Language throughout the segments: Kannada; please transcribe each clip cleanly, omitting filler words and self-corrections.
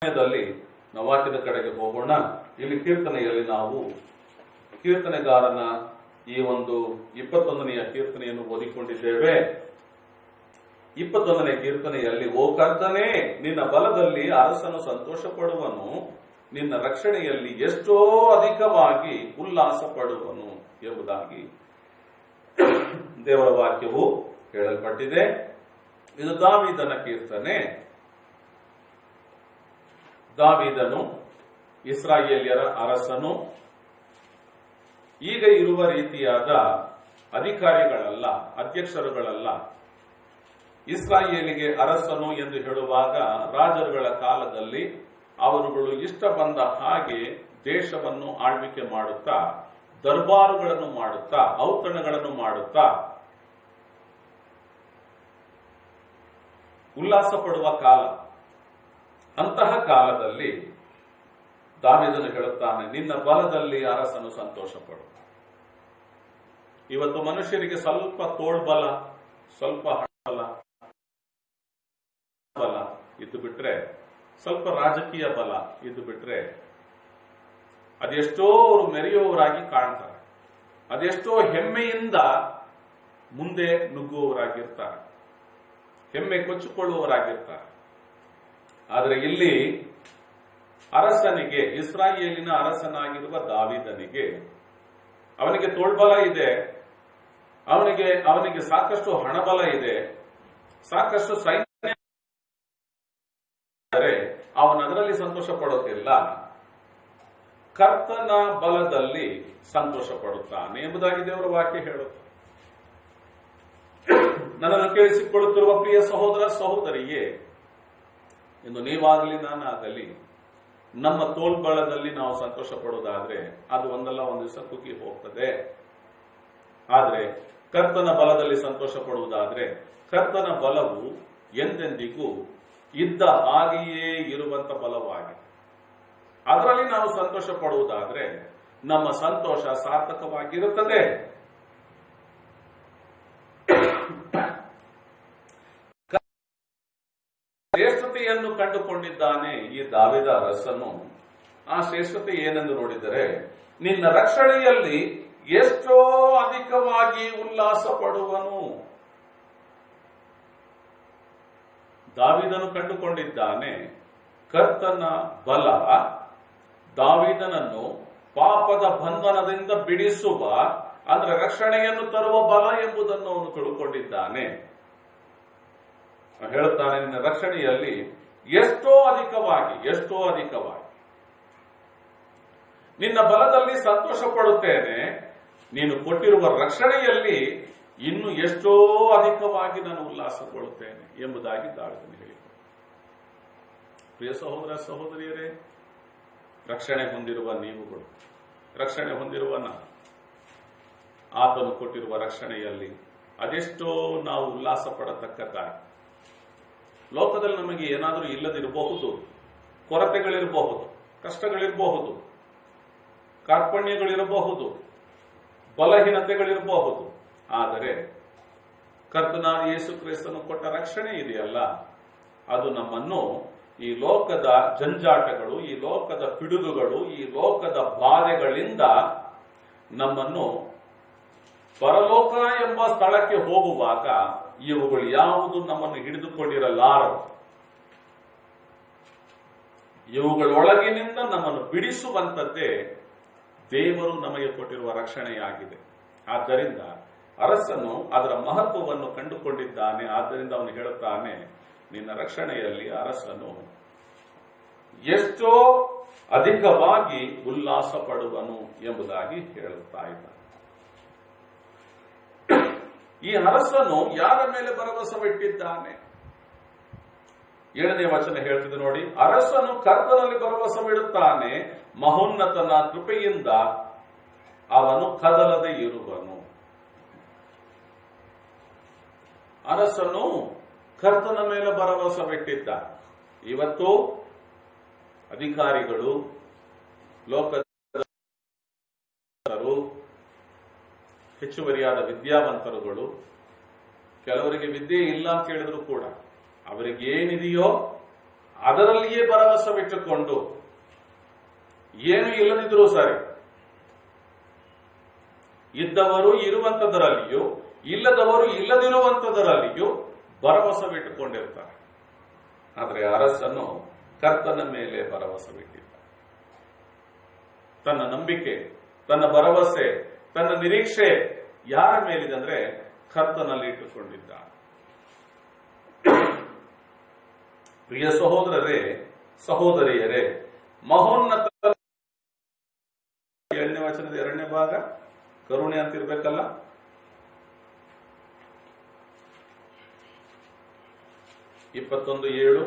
ಸಮಯದಲ್ಲಿ ನಾವು ವಾಕ್ಯದ ಕಡೆಗೆ ಹೋಗೋಣ. ಇಲ್ಲಿ ಕೀರ್ತನೆಯಲ್ಲಿ ನಾವು ಕೀರ್ತನೆಗಾರನ ಈ ಒಂದು 21ನೆಯ ಕೀರ್ತನೆಯನ್ನು ಓದಿಕೊಂಡಿದ್ದೇವೆ. 21ನೇ ಕೀರ್ತನೆಯಲ್ಲಿ, ಓ ಕರ್ತನೇ, ನಿನ್ನ ಬಲದಲ್ಲಿ ಅರಸನು ಸಂತೋಷ ಪಡುವನು, ನಿನ್ನ ರಕ್ಷಣೆಯಲ್ಲಿ ಎಷ್ಟೋ ಅಧಿಕವಾಗಿ ಉಲ್ಲಾಸ ಪಡುವನು ಎಂಬುದಾಗಿ ದೇವರ ವಾಕ್ಯವು ಹೇಳಲ್ಪಟ್ಟಿದೆ. ಇದು ದಾವೀದನ ಕೀರ್ತನೆ. ದಾವೀದನು ಇಸ್ರಾಯೇಲ್ಯರ ಅರಸನು. ಈಗ ಇರುವ ರೀತಿಯಾದ ಅಧಿಕಾರಿಗಳಲ್ಲ, ಅಧ್ಯಕ್ಷರುಗಳಲ್ಲ. ಇಸ್ರಾಯೇಲಿಗೆ ಅರಸನು ಎಂದು ಹೇಳುವಾಗ ರಾಜರುಗಳ ಕಾಲದಲ್ಲಿ ಅವರುಗಳು ಇಷ್ಟ ಬಂದ ಹಾಗೆ ದೇಶವನ್ನು ಆಳ್ವಿಕೆ ಮಾಡುತ್ತಾ, ದರ್ಬಾರುಗಳನ್ನು ಮಾಡುತ್ತಾ, ಔತಣಗಳನ್ನು ಮಾಡುತ್ತಾ ಉಲ್ಲಾಸ ಪಡುವ ಕಾಲ. ಅಂತಹ ಕಾಲದಲ್ಲಿ ದಾವೀದನು ಹೇಳುತ್ತಾನೆ, ನಿನ್ನ ಬಲದಲ್ಲಿ ಅರಸನು ಸಂತೋಷ ಪಡು. ಇವತ್ತು ಮನುಷ್ಯರಿಗೆ ಸ್ವಲ್ಪ ತೋಳ್ಬಲ, ಸ್ವಲ್ಪ ಹಣಬಲ ಇದ್ದು ಬಿಟ್ರೆ, ಸ್ವಲ್ಪ ರಾಜಕೀಯ ಬಲ ಇದ್ದು ಬಿಟ್ರೆ, ಅದೆಷ್ಟೋ ಅವರು ಮೆರೆಯುವವರಾಗಿ ಕಾಣ್ತಾರೆ, ಅದೆಷ್ಟೋ ಹೆಮ್ಮೆಯಿಂದ ಮುಂದೆ ನುಗ್ಗುವವರಾಗಿರ್ತಾರೆ, ಹೆಮ್ಮೆ ಕೊಚ್ಚಿಕೊಳ್ಳುವವರಾಗಿರ್ತಾರೆ. ಆದರೆ ಇಲ್ಲಿ ಅರಸನಿಗೆ, ಇಸ್ರಾಯೇಲಿನ ಅರಸನಾಗಿರುವ ದಾವೀದನಿಗೆ, ಅವನಿಗೆ ತೋಳ್ಬಲ ಇದೆ, ಅವನಿಗೆ ಸಾಕಷ್ಟು ಹಣಬಲ ಇದೆ, ಸಾಕಷ್ಟು ಸೈನ್ಯ, ಅವನು ಅದರಲ್ಲಿ ಸಂತೋಷ ಪಡೋದಿಲ್ಲ, ಕರ್ತನ ಬಲದಲ್ಲಿ ಸಂತೋಷ ಪಡುತ್ತಾನೆ ಎಂಬುದಾಗಿ ದೇವರ ವಾಕ್ಯ ಹೇಳುತ್ತೆ. ನನ್ನನ್ನು ಕೇಳಿಸಿಕೊಳ್ಳುತ್ತಿರುವ ಪ್ರಿಯ ಸಹೋದರ ಸಹೋದರಿಯೇ, ಇನ್ನು ನೀವಾಗಲಿ ನಾನಾಗಲಿ ನಮ್ಮ ತೋಳ್ಬಲದಲ್ಲಿ ನಾವು ಸಂತೋಷ ಪಡುವುದಾದ್ರೆ ಅದು ಒಂದಲ್ಲ ಒಂದು ದಿವಸ ಕುಗ್ಗಿ ಹೋಗ್ತದೆ. ಆದರೆ ಕರ್ತನ ಬಲದಲ್ಲಿ ಸಂತೋಷ ಪಡುವುದಾದ್ರೆ ಕರ್ತನ ಬಲವು ಎಂದೆಂದಿಗೂ ಇದ್ದ ಹಾಗೆಯೇ ಇರುವಂತ ಬಲವಾಗಿದೆ. ಅದರಲ್ಲಿ ನಾವು ಸಂತೋಷ ಪಡುವುದಾದ್ರೆ ನಮ್ಮ ಸಂತೋಷ ಸಾರ್ಥಕವಾಗಿರುತ್ತದೆ. ಶ್ರೇಷ್ಠತೆಯನ್ನು ಕಂಡುಕೊಂಡಿದ್ದಾನೆ ಈ ದಾವೀದ ಅರಸನು. ಆ ಶ್ರೇಷ್ಠತೆ ಏನೆಂದು ನೋಡಿದರೆ, ನಿನ್ನ ರಕ್ಷಣೆಯಲ್ಲಿ ಎಷ್ಟೋ ಅಧಿಕವಾಗಿ ಉಲ್ಲಾಸ ಪಡುವನು. ದಾವೀದನು ಕಂಡುಕೊಂಡಿದ್ದಾನೆ, ಕರ್ತನ ಬಲ ದಾವೀದನನ್ನು ಪಾಪದ ಬಂಧನದಿಂದ ಬಿಡಿಸುವ, ಅಂದ್ರೆ ರಕ್ಷಣೆಯನ್ನು ತರುವ ಬಲ ಎಂಬುದನ್ನು ಅವನು ತಿಳ್ಕೊಂಡಿದ್ದಾನೆ. ಹೇಳುತ್ತಾನೆ, ನಿನ್ನ ರಕ್ಷಣೆಯಲ್ಲಿ ಎಷ್ಟೋ ಅಧಿಕವಾಗಿ ನಿನ್ನ ಬಲದಲ್ಲಿ ಸಂತೋಷ ಪಡುತ್ತೇನೆ, ನೀನು ಕೊಟ್ಟಿರುವ ರಕ್ಷಣೆಯಲ್ಲಿ ಇನ್ನು ಎಷ್ಟೋ ಅಧಿಕವಾಗಿ ನಾನು ಉಲ್ಲಾಸಗೊಳ್ಳುತ್ತೇನೆ ಎಂಬುದಾಗಿ ದಾವೀದನು ಹೇಳಿದರು. ಪ್ರಿಯ ಸಹೋದರ ಸಹೋದರಿಯರೇ, ರಕ್ಷಣೆ ಹೊಂದಿರುವ ನೀವುಗಳು, ರಕ್ಷಣೆ ಹೊಂದಿರುವ ನಾನು, ಆತನು ಕೊಟ್ಟಿರುವ ರಕ್ಷಣೆಯಲ್ಲಿ ಅದೆಷ್ಟೋ ನಾವು ಉಲ್ಲಾಸ ಪಡತಕ್ಕದ್ದಾಗಿ. ಲೋಕದಲ್ಲಿ ನಮಗೆ ಏನಾದರೂ ಇಲ್ಲದಿರಬಹುದು, ಕೊರತೆಗಳಿರಬಹುದು, ಕಷ್ಟಗಳಿರಬಹುದು, ಕಾರ್ಪಣ್ಯಗಳಿರಬಹುದು, ಬಲಹೀನತೆಗಳಿರಬಹುದು. ಆದರೆ ಕರ್ತನಾದ ಯೇಸು ಕ್ರಿಸ್ತನು ಕೊಟ್ಟ ರಕ್ಷಣೆ ಇದೆಯಲ್ಲ, ಅದು ನಮ್ಮನ್ನು ಈ ಲೋಕದ ಜಂಜಾಟಗಳು, ಈ ಲೋಕದ ಪಿಡುಗುಗಳು, ಈ ಲೋಕದ ಬಾಧೆಗಳಿಂದ ನಮ್ಮನ್ನು ಪರಲೋಕ ಎಂಬ ಸ್ಥಳಕ್ಕೆ ಹೋಗುವಾಗ ಇವುಗಳು ಯಾವುದು ನಮ್ಮನ್ನು ಹಿಡಿದುಕೊಂಡಿರಲಾರವು. ಇವುಗಳೊಳಗಿನಿಂದ ನಮ್ಮನ್ನು ಬಿಡಿಸುವಂತದ್ದೇ ದೇವರು ನಮಗೆ ಕೊಟ್ಟಿರುವ ರಕ್ಷಣೆಯಾಗಿದೆ. ಆದ್ದರಿಂದ ಅರಸನು ಅದರ ಮಹತ್ವವನ್ನು ಕಂಡುಕೊಂಡಿದ್ದಾನೆ. ಆದ್ದರಿಂದ ಅವನು ಹೇಳುತ್ತಾನೆ, ನಿನ್ನ ರಕ್ಷಣೆಯಲ್ಲಿ ಅರಸನು ಎಷ್ಟೋ ಅಧಿಕವಾಗಿ ಉಲ್ಲಾಸ ಪಡುವನು ಎಂಬುದಾಗಿ ಹೇಳುತ್ತಾ ಇದ್ದಾನೆ. ಈ ಅರಸನು ಯಾರ ಮೇಲೆ ಭರವಸವಿಟ್ಟಿದ್ದಾನೆ? 7ನೇ ವಚನ ಹೇಳ್ತಿದೆ ನೋಡಿ, ಅರಸನು ಕರ್ತನಲ್ಲಿ ಭರವಸವಿಡುತ್ತಾನೆ, ಮಹೋನ್ನತನ ಕೃಪೆಯಿಂದ ಅವನು ಕದಲದೆ ಇರುವನು. ಅರಸನು ಕರ್ತನ ಮೇಲೆ ಭರವಸವಿಟ್ಟಿದ್ದ. ಇವತ್ತು ಅಧಿಕಾರಿಗಳು, ಲೋಕದ ಹೆಚ್ಚುವರಿಯಾದ ವಿದ್ಯಾವಂತರುಗಳು, ಕೆಲವರಿಗೆ ವಿದ್ಯೆ ಇಲ್ಲ ಅಂತ ಹೇಳಿದ್ರು ಕೂಡ ಅವರಿಗೇನಿದೆಯೋ ಅದರಲ್ಲಿಯೇ ಭರವಸವಿಟ್ಟುಕೊಂಡು ಏನು ಇಲ್ಲದಿದ್ರೂ ಸರಿ, ಇದ್ದವರು ಇರುವಂತದರಲ್ಲಿಯೂ ಇಲ್ಲದವರು ಇಲ್ಲದಿರುವಂತದರಲ್ಲಿಯೂ ಭರವಸವಿಟ್ಟುಕೊಂಡಿರ್ತಾರೆ. ಆದರೆ ಅರಸನು ಕರ್ತನ ಮೇಲೆ ಭರವಸವಿಟ್ಟಿದ್ದ. ತನ್ನ ನಂಬಿಕೆ, ತನ್ನ ಭರವಸೆ, ತನ್ನ ನಿರೀಕ್ಷೆ ಯಾರ ಮೇಲಿದೆ ಅಂದ್ರೆ ಕರ್ತನಲ್ಲಿ ಇಟ್ಟುಕೊಂಡಿದ್ದ. ಪ್ರಿಯ ಸಹೋದರರೇ, ಸಹೋದರಿಯರೇ, ಮಹೋನ್ನತ 7ನೇ ವಚನದ 2ನೇ ಭಾಗ ಕರುಣೆ ಅಂತಿರ್ಬೇಕಲ್ಲ. ಇಪ್ಪತ್ತೊಂದು 7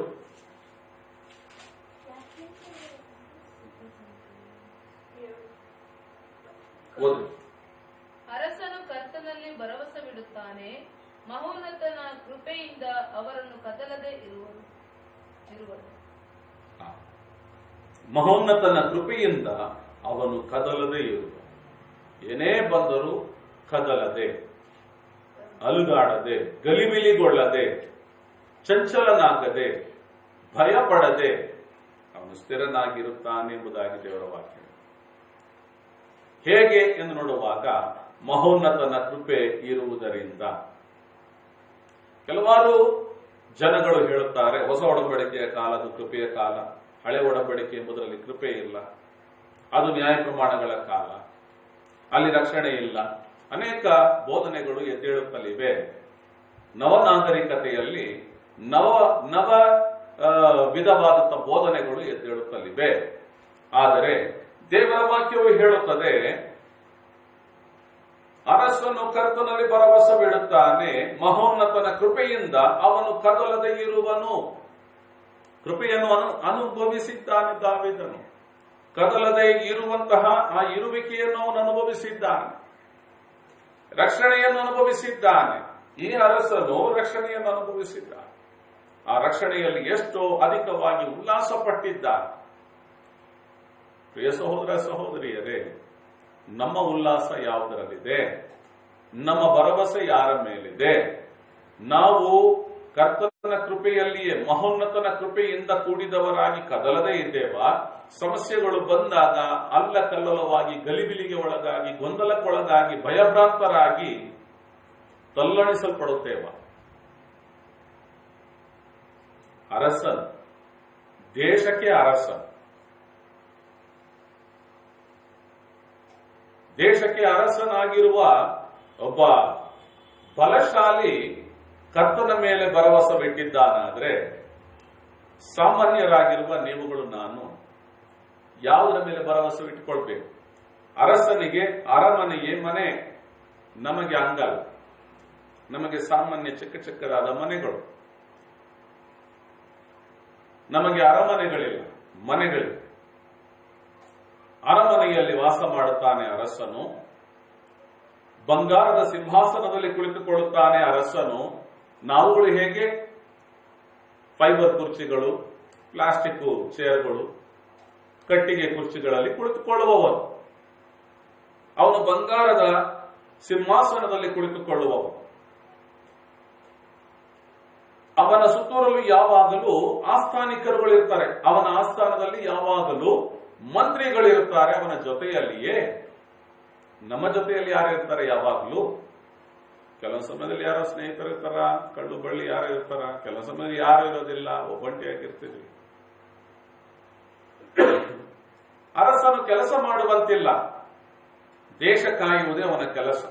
ಓದಿ. ಅರಸನು ಕರ್ತನಲ್ಲಿ ಭರವಸವಿಡುತ್ತಾನೆ, ಮಹೋನ್ನತನ ಕೃಪೆಯಿಂದ ಅವರನ್ನು ಕದಲದೆ ಇರುವನು. ಮಹೋನ್ನತನ ಕೃಪೆಯಿಂದ ಅವನು ಕದಲದೆ ಇರುವನು. ಏನೇ ಬಂದರೂ ಕದಲದೆ, ಅಲುಗಾಡದೆ, ಗಲಿಬಿಲಿಗೊಳ್ಳದೆ, ಚಂಚಲನಾಗದೆ, ಭಯಪಡದೆ ಅವನು ಸ್ಥಿರನಾಗಿರುತ್ತಾನೆಂಬುದಾಗಿ ದೇವರ ವಾಕ್ಯ. ಹೇಗೆ ಎಂದು ನೋಡುವಾಗ ಮಹೋನ್ನತನ ಕೃಪೆ ಇರುವುದರಿಂದ. ಕೆಲವಾರು ಜನಗಳು ಹೇಳುತ್ತಾರೆ, ಹೊಸ ಒಡಂಬಡಿಕೆಯ ಕಾಲ ಅದು ಕೃಪೆಯ ಕಾಲ, ಹಳೆ ಒಡಂಬಡಿಕೆ ಎಂಬುದರಲ್ಲಿ ಕೃಪೆ ಇಲ್ಲ, ಅದು ನ್ಯಾಯ ಪ್ರಮಾಣಗಳ ಕಾಲ, ಅಲ್ಲಿ ರಕ್ಷಣೆ ಇಲ್ಲ. ಅನೇಕ ಬೋಧನೆಗಳು ಎದ್ದೇಳುತ್ತಲಿವೆ. ನವನಾಗರಿಕತೆಯಲ್ಲಿ ನವ ವಿಧವಾದಂಥ ಬೋಧನೆಗಳು ಎದ್ದೇಳುತ್ತಲಿವೆ. ಆದರೆ ದೇವರ ವಾಕ್ಯವು ಹೇಳುತ್ತದೆ, ಅರಸನು ಕರ್ತನಲ್ಲಿ ಭರವಸವಿಡುತ್ತಾನೆ, ಮಹೋನ್ನತನ ಕೃಪೆಯಿಂದ ಅವನು ಕದಲದೆ ಇರುವನು. ಕೃಪೆಯನ್ನು ಅನುಭವಿಸಿದ್ದಾನೆ ದಾವೀದನು. ಕದಲದೆ ಇರುವಂತಹ ಆ ಇರುವಿಕೆಯನ್ನು ಅವನು ಅನುಭವಿಸಿದ್ದಾನೆ, ರಕ್ಷಣೆಯನ್ನು ಅನುಭವಿಸಿದ್ದಾನೆ. ಈ ಅರಸನು ರಕ್ಷಣೆಯನ್ನು ಅನುಭವಿಸಿದ್ದಾನೆ. ಆ ರಕ್ಷಣೆಯಲ್ಲಿ ಎಷ್ಟೋ ಅಧಿಕವಾಗಿ ಉಲ್ಲಾಸ ಪಟ್ಟಿದ್ದಾನೆ. ಪ್ರಿಯ ಸಹೋದರ ಸಹೋದರಿಯರೇ, ನಮ್ಮ ಉಲ್ಲಾಸ ಯಾವುದರಲ್ಲಿದೆ? ನಮ್ಮ ಭರವಸೆ ಯಾರ ಮೇಲಿದೆ? ನಾವು ಕರ್ತನ ಕೃಪೆಯಲ್ಲಿಯೇ, ಮಹೋನ್ನತನ ಕೃಪೆಯಿಂದ ಕೂಡಿದವರಾಗಿ ಕದಲದೇ ಇದ್ದೇವಾ? ಸಮಸ್ಯೆಗಳು ಬಂದಾಗ ಅಲ್ಲಕಲ್ಲಲವಾಗಿ, ಗಲಿಬಿಲಿಗೆ ಒಳಗಾಗಿ, ಗೊಂದಲಕ್ಕೊಳಗಾಗಿ, ಭಯಭ್ರಾಂತರಾಗಿ ತಲ್ಲಣಿಸಲ್ಪಡುತ್ತೇವ? ಅರಸನ್, ದೇಶಕ್ಕೆ ಅರಸನ್, ದೇಶಕ್ಕೆ ಅರಸನಾಗಿರುವ ಒಬ್ಬ ಬಲಶಾಲಿ ಕರ್ತನ ಮೇಲೆ ಭರವಸವಿಟ್ಟಿದ್ದಾನಾದ್ರೆ, ಸಾಮಾನ್ಯರಾಗಿರುವ ನೀವುಗಳು ನಾನು ಯಾವುದರ ಮೇಲೆ ಭರವಸವಿಟ್ಟುಕೊಳ್ಬೇಕು? ಅರಸನಿಗೆ ಅರಮನೆಯೇ ಮನೆ, ನಮಗೆ ಅಂಗಲ್ಲ. ನಮಗೆ ಸಾಮಾನ್ಯ ಚಿಕ್ಕ ಚಿಕ್ಕದಾದ ಮನೆಗಳು, ನಮಗೆ ಅರಮನೆಗಳಿಲ್ಲ, ಮನೆಗಳಿವೆ. ಅರಮನೆಯಲ್ಲಿ ವಾಸ ಮಾಡುತ್ತಾನೆ ಅರಸನು, ಬಂಗಾರದ ಸಿಂಹಾಸನದಲ್ಲಿ ಕುಳಿತುಕೊಳ್ಳುತ್ತಾನೆ ಅರಸನು. ನಾವುಗಳು ಹೇಗೆ? ಫೈಬರ್ ಕುರ್ಚಿಗಳು, ಪ್ಲಾಸ್ಟಿಕ್ ಚೇರ್ಗಳು, ಕಟ್ಟಿಗೆ ಕುರ್ಚಿಗಳಲ್ಲಿ ಕುಳಿತುಕೊಳ್ಳುವವನು. ಅವನು ಬಂಗಾರದ ಸಿಂಹಾಸನದಲ್ಲಿ ಕುಳಿತುಕೊಳ್ಳುವವನು. ಅವನ ಸುತ್ತೂರಲು ಯಾವಾಗಲೂ ಆಸ್ಥಾನಿಕರುಗಳಿರ್ತಾರೆ. ಅವನ ಆಸ್ಥಾನದಲ್ಲಿ ಯಾವಾಗಲೂ ಮಂತ್ರಿಗಳಿರುತ್ತಾರೆ ಅವನ ಜೊತೆಯಲ್ಲಿಯೇ. ನಮ್ಮ ಜೊತೆಯಲ್ಲಿ ಯಾರು ಇರ್ತಾರೆ? ಯಾವಾಗಲೂ ಕೆಲವು ಸಮಯದಲ್ಲಿ ಯಾರೋ ಸ್ನೇಹಿತರು ಇರ್ತಾರ, ಕಳ್ಳು ಬಳ್ಳಿ ಯಾರು ಇರ್ತಾರ, ಕೆಲವು ಸಮಯದಲ್ಲಿ ಯಾರು ಇರೋದಿಲ್ಲ, ಒಬ್ಬಂಟಿಯಾಗಿರ್ತೀವಿ. ಅರಸನು ಕೆಲಸ ಮಾಡುವಂತಿಲ್ಲ, ದೇಶ ಕಾಯುವುದೇ ಅವನ ಕೆಲಸ.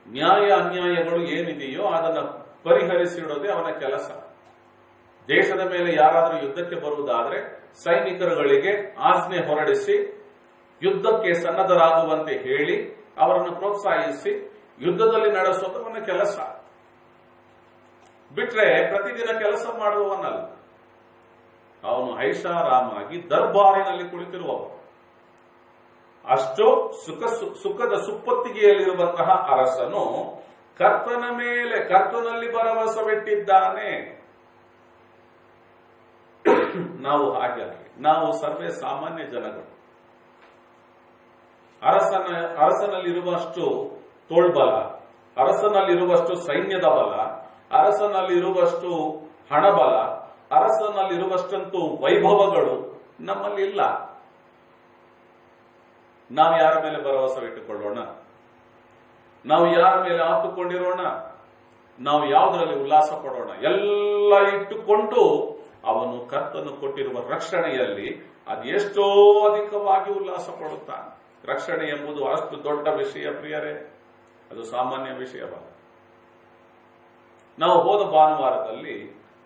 ನ್ಯಾಯ ಅನ್ಯಾಯಗಳು ಏನಿದೆಯೋ ಅದನ್ನು ಪರಿಹರಿಸಿಡೋದೇ ಅವನ ಕೆಲಸ. ದೇಶದ ಮೇಲೆ ಯಾರಾದರೂ ಯುದ್ಧಕ್ಕೆ ಬರುವುದಾದ್ರೆ ಸೈನಿಕರುಗಳಿಗೆ ಆಜ್ಞೆ ಹೊರಡಿಸಿ ಯುದ್ಧಕ್ಕೆ ಸನ್ನದ್ಧರಾಗುವಂತೆ ಹೇಳಿ ಅವರನ್ನು ಪ್ರೋತ್ಸಾಹಿಸಿ ಯುದ್ಧದಲ್ಲಿ ನಡೆಸೋದು ಅವನ ಕೆಲಸ. ಬಿಟ್ರೆ ಪ್ರತಿದಿನ ಕೆಲಸ ಮಾಡುವವನಲ್ಲ. ಅವನು ಐಷಾರಾಮಾಗಿ ದರ್ಬಾರಿನಲ್ಲಿ ಕುಳಿತಿರುವವ. ಅಷ್ಟು ಸುಖದ ಸುಪ್ಪತ್ತಿಗೆಯಲ್ಲಿರುವಂತಹ ಅರಸನು ಕರ್ತನಲ್ಲಿ ಭರವಸವಿಟ್ಟಿದ್ದಾನೆ. ನಾವು ಹಾಗೆ, ನಾವು ಸರ್ವೇ ಸಾಮಾನ್ಯ ಜನಗಳು. ಅರಸನಲ್ಲಿರುವಷ್ಟು ತೋಳ್ಬಲ, ಅರಸನಲ್ಲಿರುವಷ್ಟು ಸೈನ್ಯದ ಬಲ, ಅರಸನಲ್ಲಿರುವಷ್ಟು ಹಣಬಲ, ಅರಸನಲ್ಲಿರುವಷ್ಟಂತೂ ವೈಭವಗಳು ನಮ್ಮಲ್ಲಿ ಇಲ್ಲ. ನಾವು ಯಾರ ಮೇಲೆ ಭರವಸೆ ಇಟ್ಟುಕೊಳ್ಳೋಣ? ನಾವು ಯಾರ ಮೇಲೆ ಆತುಕೊಂಡಿರೋಣ? ನಾವು ಯಾವುದರಲ್ಲಿ ಉಲ್ಲಾಸ ಪಡೋಣ? ಎಲ್ಲ ಇಟ್ಟುಕೊಂಡು ಅವನು ಕರ್ತನು ಕೊಟ್ಟಿರುವ ರಕ್ಷಣೆಯಲ್ಲಿ ಅದೆಷ್ಟೋ ಅಧಿಕವಾಗಿ ಉಲ್ಲಾಸ ಪಡುತ್ತಾನೆ. ರಕ್ಷಣೆ ಎಂಬುದು ಅಷ್ಟು ದೊಡ್ಡ ವಿಷಯ ಪ್ರಿಯರೇ, ಅದು ಸಾಮಾನ್ಯ ವಿಷಯವಲ್ಲ. ನಾವು ಹೋದ ಭಾನುವಾರದಲ್ಲಿ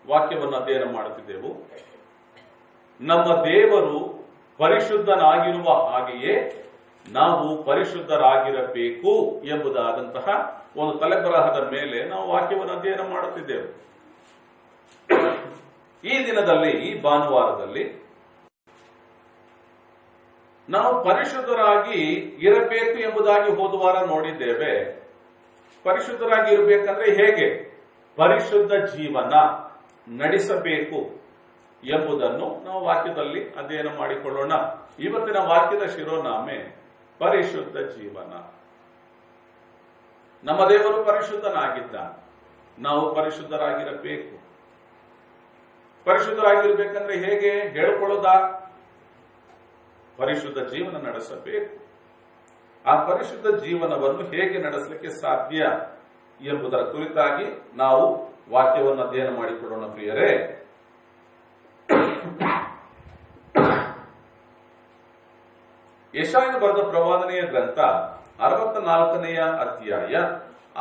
ವಾಕ್ಯವನ್ನು ಅಧ್ಯಯನ ಮಾಡುತ್ತಿದ್ದೆವು. ನಮ್ಮ ದೇವರು ಪರಿಶುದ್ಧನಾಗಿರುವ ಹಾಗೆಯೇ ನಾವು ಪರಿಶುದ್ಧರಾಗಿರಬೇಕು ಎಂಬುದಾದಂತಹ ಒಂದು ತಲೆಬರಹದ ಮೇಲೆ ನಾವು ವಾಕ್ಯವನ್ನು ಅಧ್ಯಯನ ಮಾಡುತ್ತಿದ್ದೆವು. ಈ ದಿನದಲ್ಲಿ, ಈ ಭಾನುವಾರದಲ್ಲಿ ನಾವು ಪರಿಶುದ್ಧರಾಗಿ ಇರಬೇಕು ಎಂಬುದಾಗಿ ಹೋದ ವಾರ ನೋಡಿದ್ದೇವೆ. ಪರಿಶುದ್ಧರಾಗಿ ಇರಬೇಕಂದ್ರೆ ಹೇಗೆ ಪರಿಶುದ್ಧ ಜೀವನ ನಡೆಸಬೇಕು ಎಂಬುದನ್ನು ನಾವು ವಾಕ್ಯದಲ್ಲಿ ಅಧ್ಯಯನ ಮಾಡಿಕೊಳ್ಳೋಣ. ಇವತ್ತಿನ ವಾಕ್ಯದ ಶಿರೋನಾಮೆ ಪರಿಶುದ್ಧ ಜೀವನ. ನಮ್ಮ ದೇವರು ಪರಿಶುದ್ಧನಾಗಿದ್ದಾನೆ, ನಾವು ಪರಿಶುದ್ಧರಾಗಿರಬೇಕು. ಪರಿಶುದ್ಧರಾಗಿರ್ಬೇಕಂದ್ರೆ ಹೇಗೆ ಹೇಳ್ಕೊಳ್ಳೋದಾ? ಪರಿಶುದ್ಧ ಜೀವನ ನಡೆಸಬೇಕು. ಆ ಪರಿಶುದ್ಧ ಜೀವನವನ್ನು ಹೇಗೆ ನಡೆಸಲಿಕ್ಕೆ ಸಾಧ್ಯ ಎಂಬುದರ ಕುರಿತಾಗಿ ನಾವು ವಾಕ್ಯವನ್ನು ಅಧ್ಯಯನ ಮಾಡಿಕೊಳ್ಳೋಣ ಪ್ರಿಯರೇ. ಯೆಶಾಯನು ಬರೆದ ಪ್ರವಾದನೆಯ ಗ್ರಂಥ 64ನೇ ಅಧ್ಯಾಯ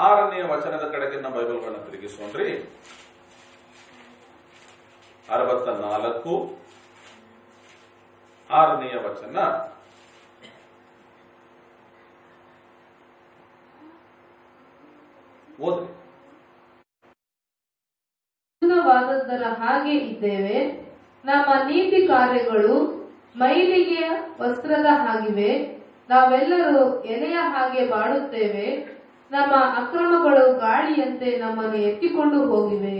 6ನೇ ವಚನದ ಕಡೆಗೆ ನಮ್ಮ ಬೈಬಲ್ಗಳನ್ನು ತಿರುಗಿಸೋಣ್ರಿ. 64 6ನೇ ವಚನ. ಓದ್ರಿ. ವಾದದ್ದರ ಹಾಗೆ ಇದ್ದೇವೆ, ನಮ್ಮ ನೀತಿ ಕಾರ್ಯಗಳು ಮೈಲಿಗೆ ವಸ್ತ್ರದ ಹಾಗಿವೆ, ನಾವೆಲ್ಲರೂ ಎಲೆಯ ಹಾಗೆ ಬಾಡುತ್ತೇವೆ, ನಮ್ಮ ಅಕ್ರಮಗಳು ಗಾಳಿಯಂತೆ ನಮ್ಮನ್ನು ಎತ್ತಿಕೊಂಡು ಹೋಗಿವೆ.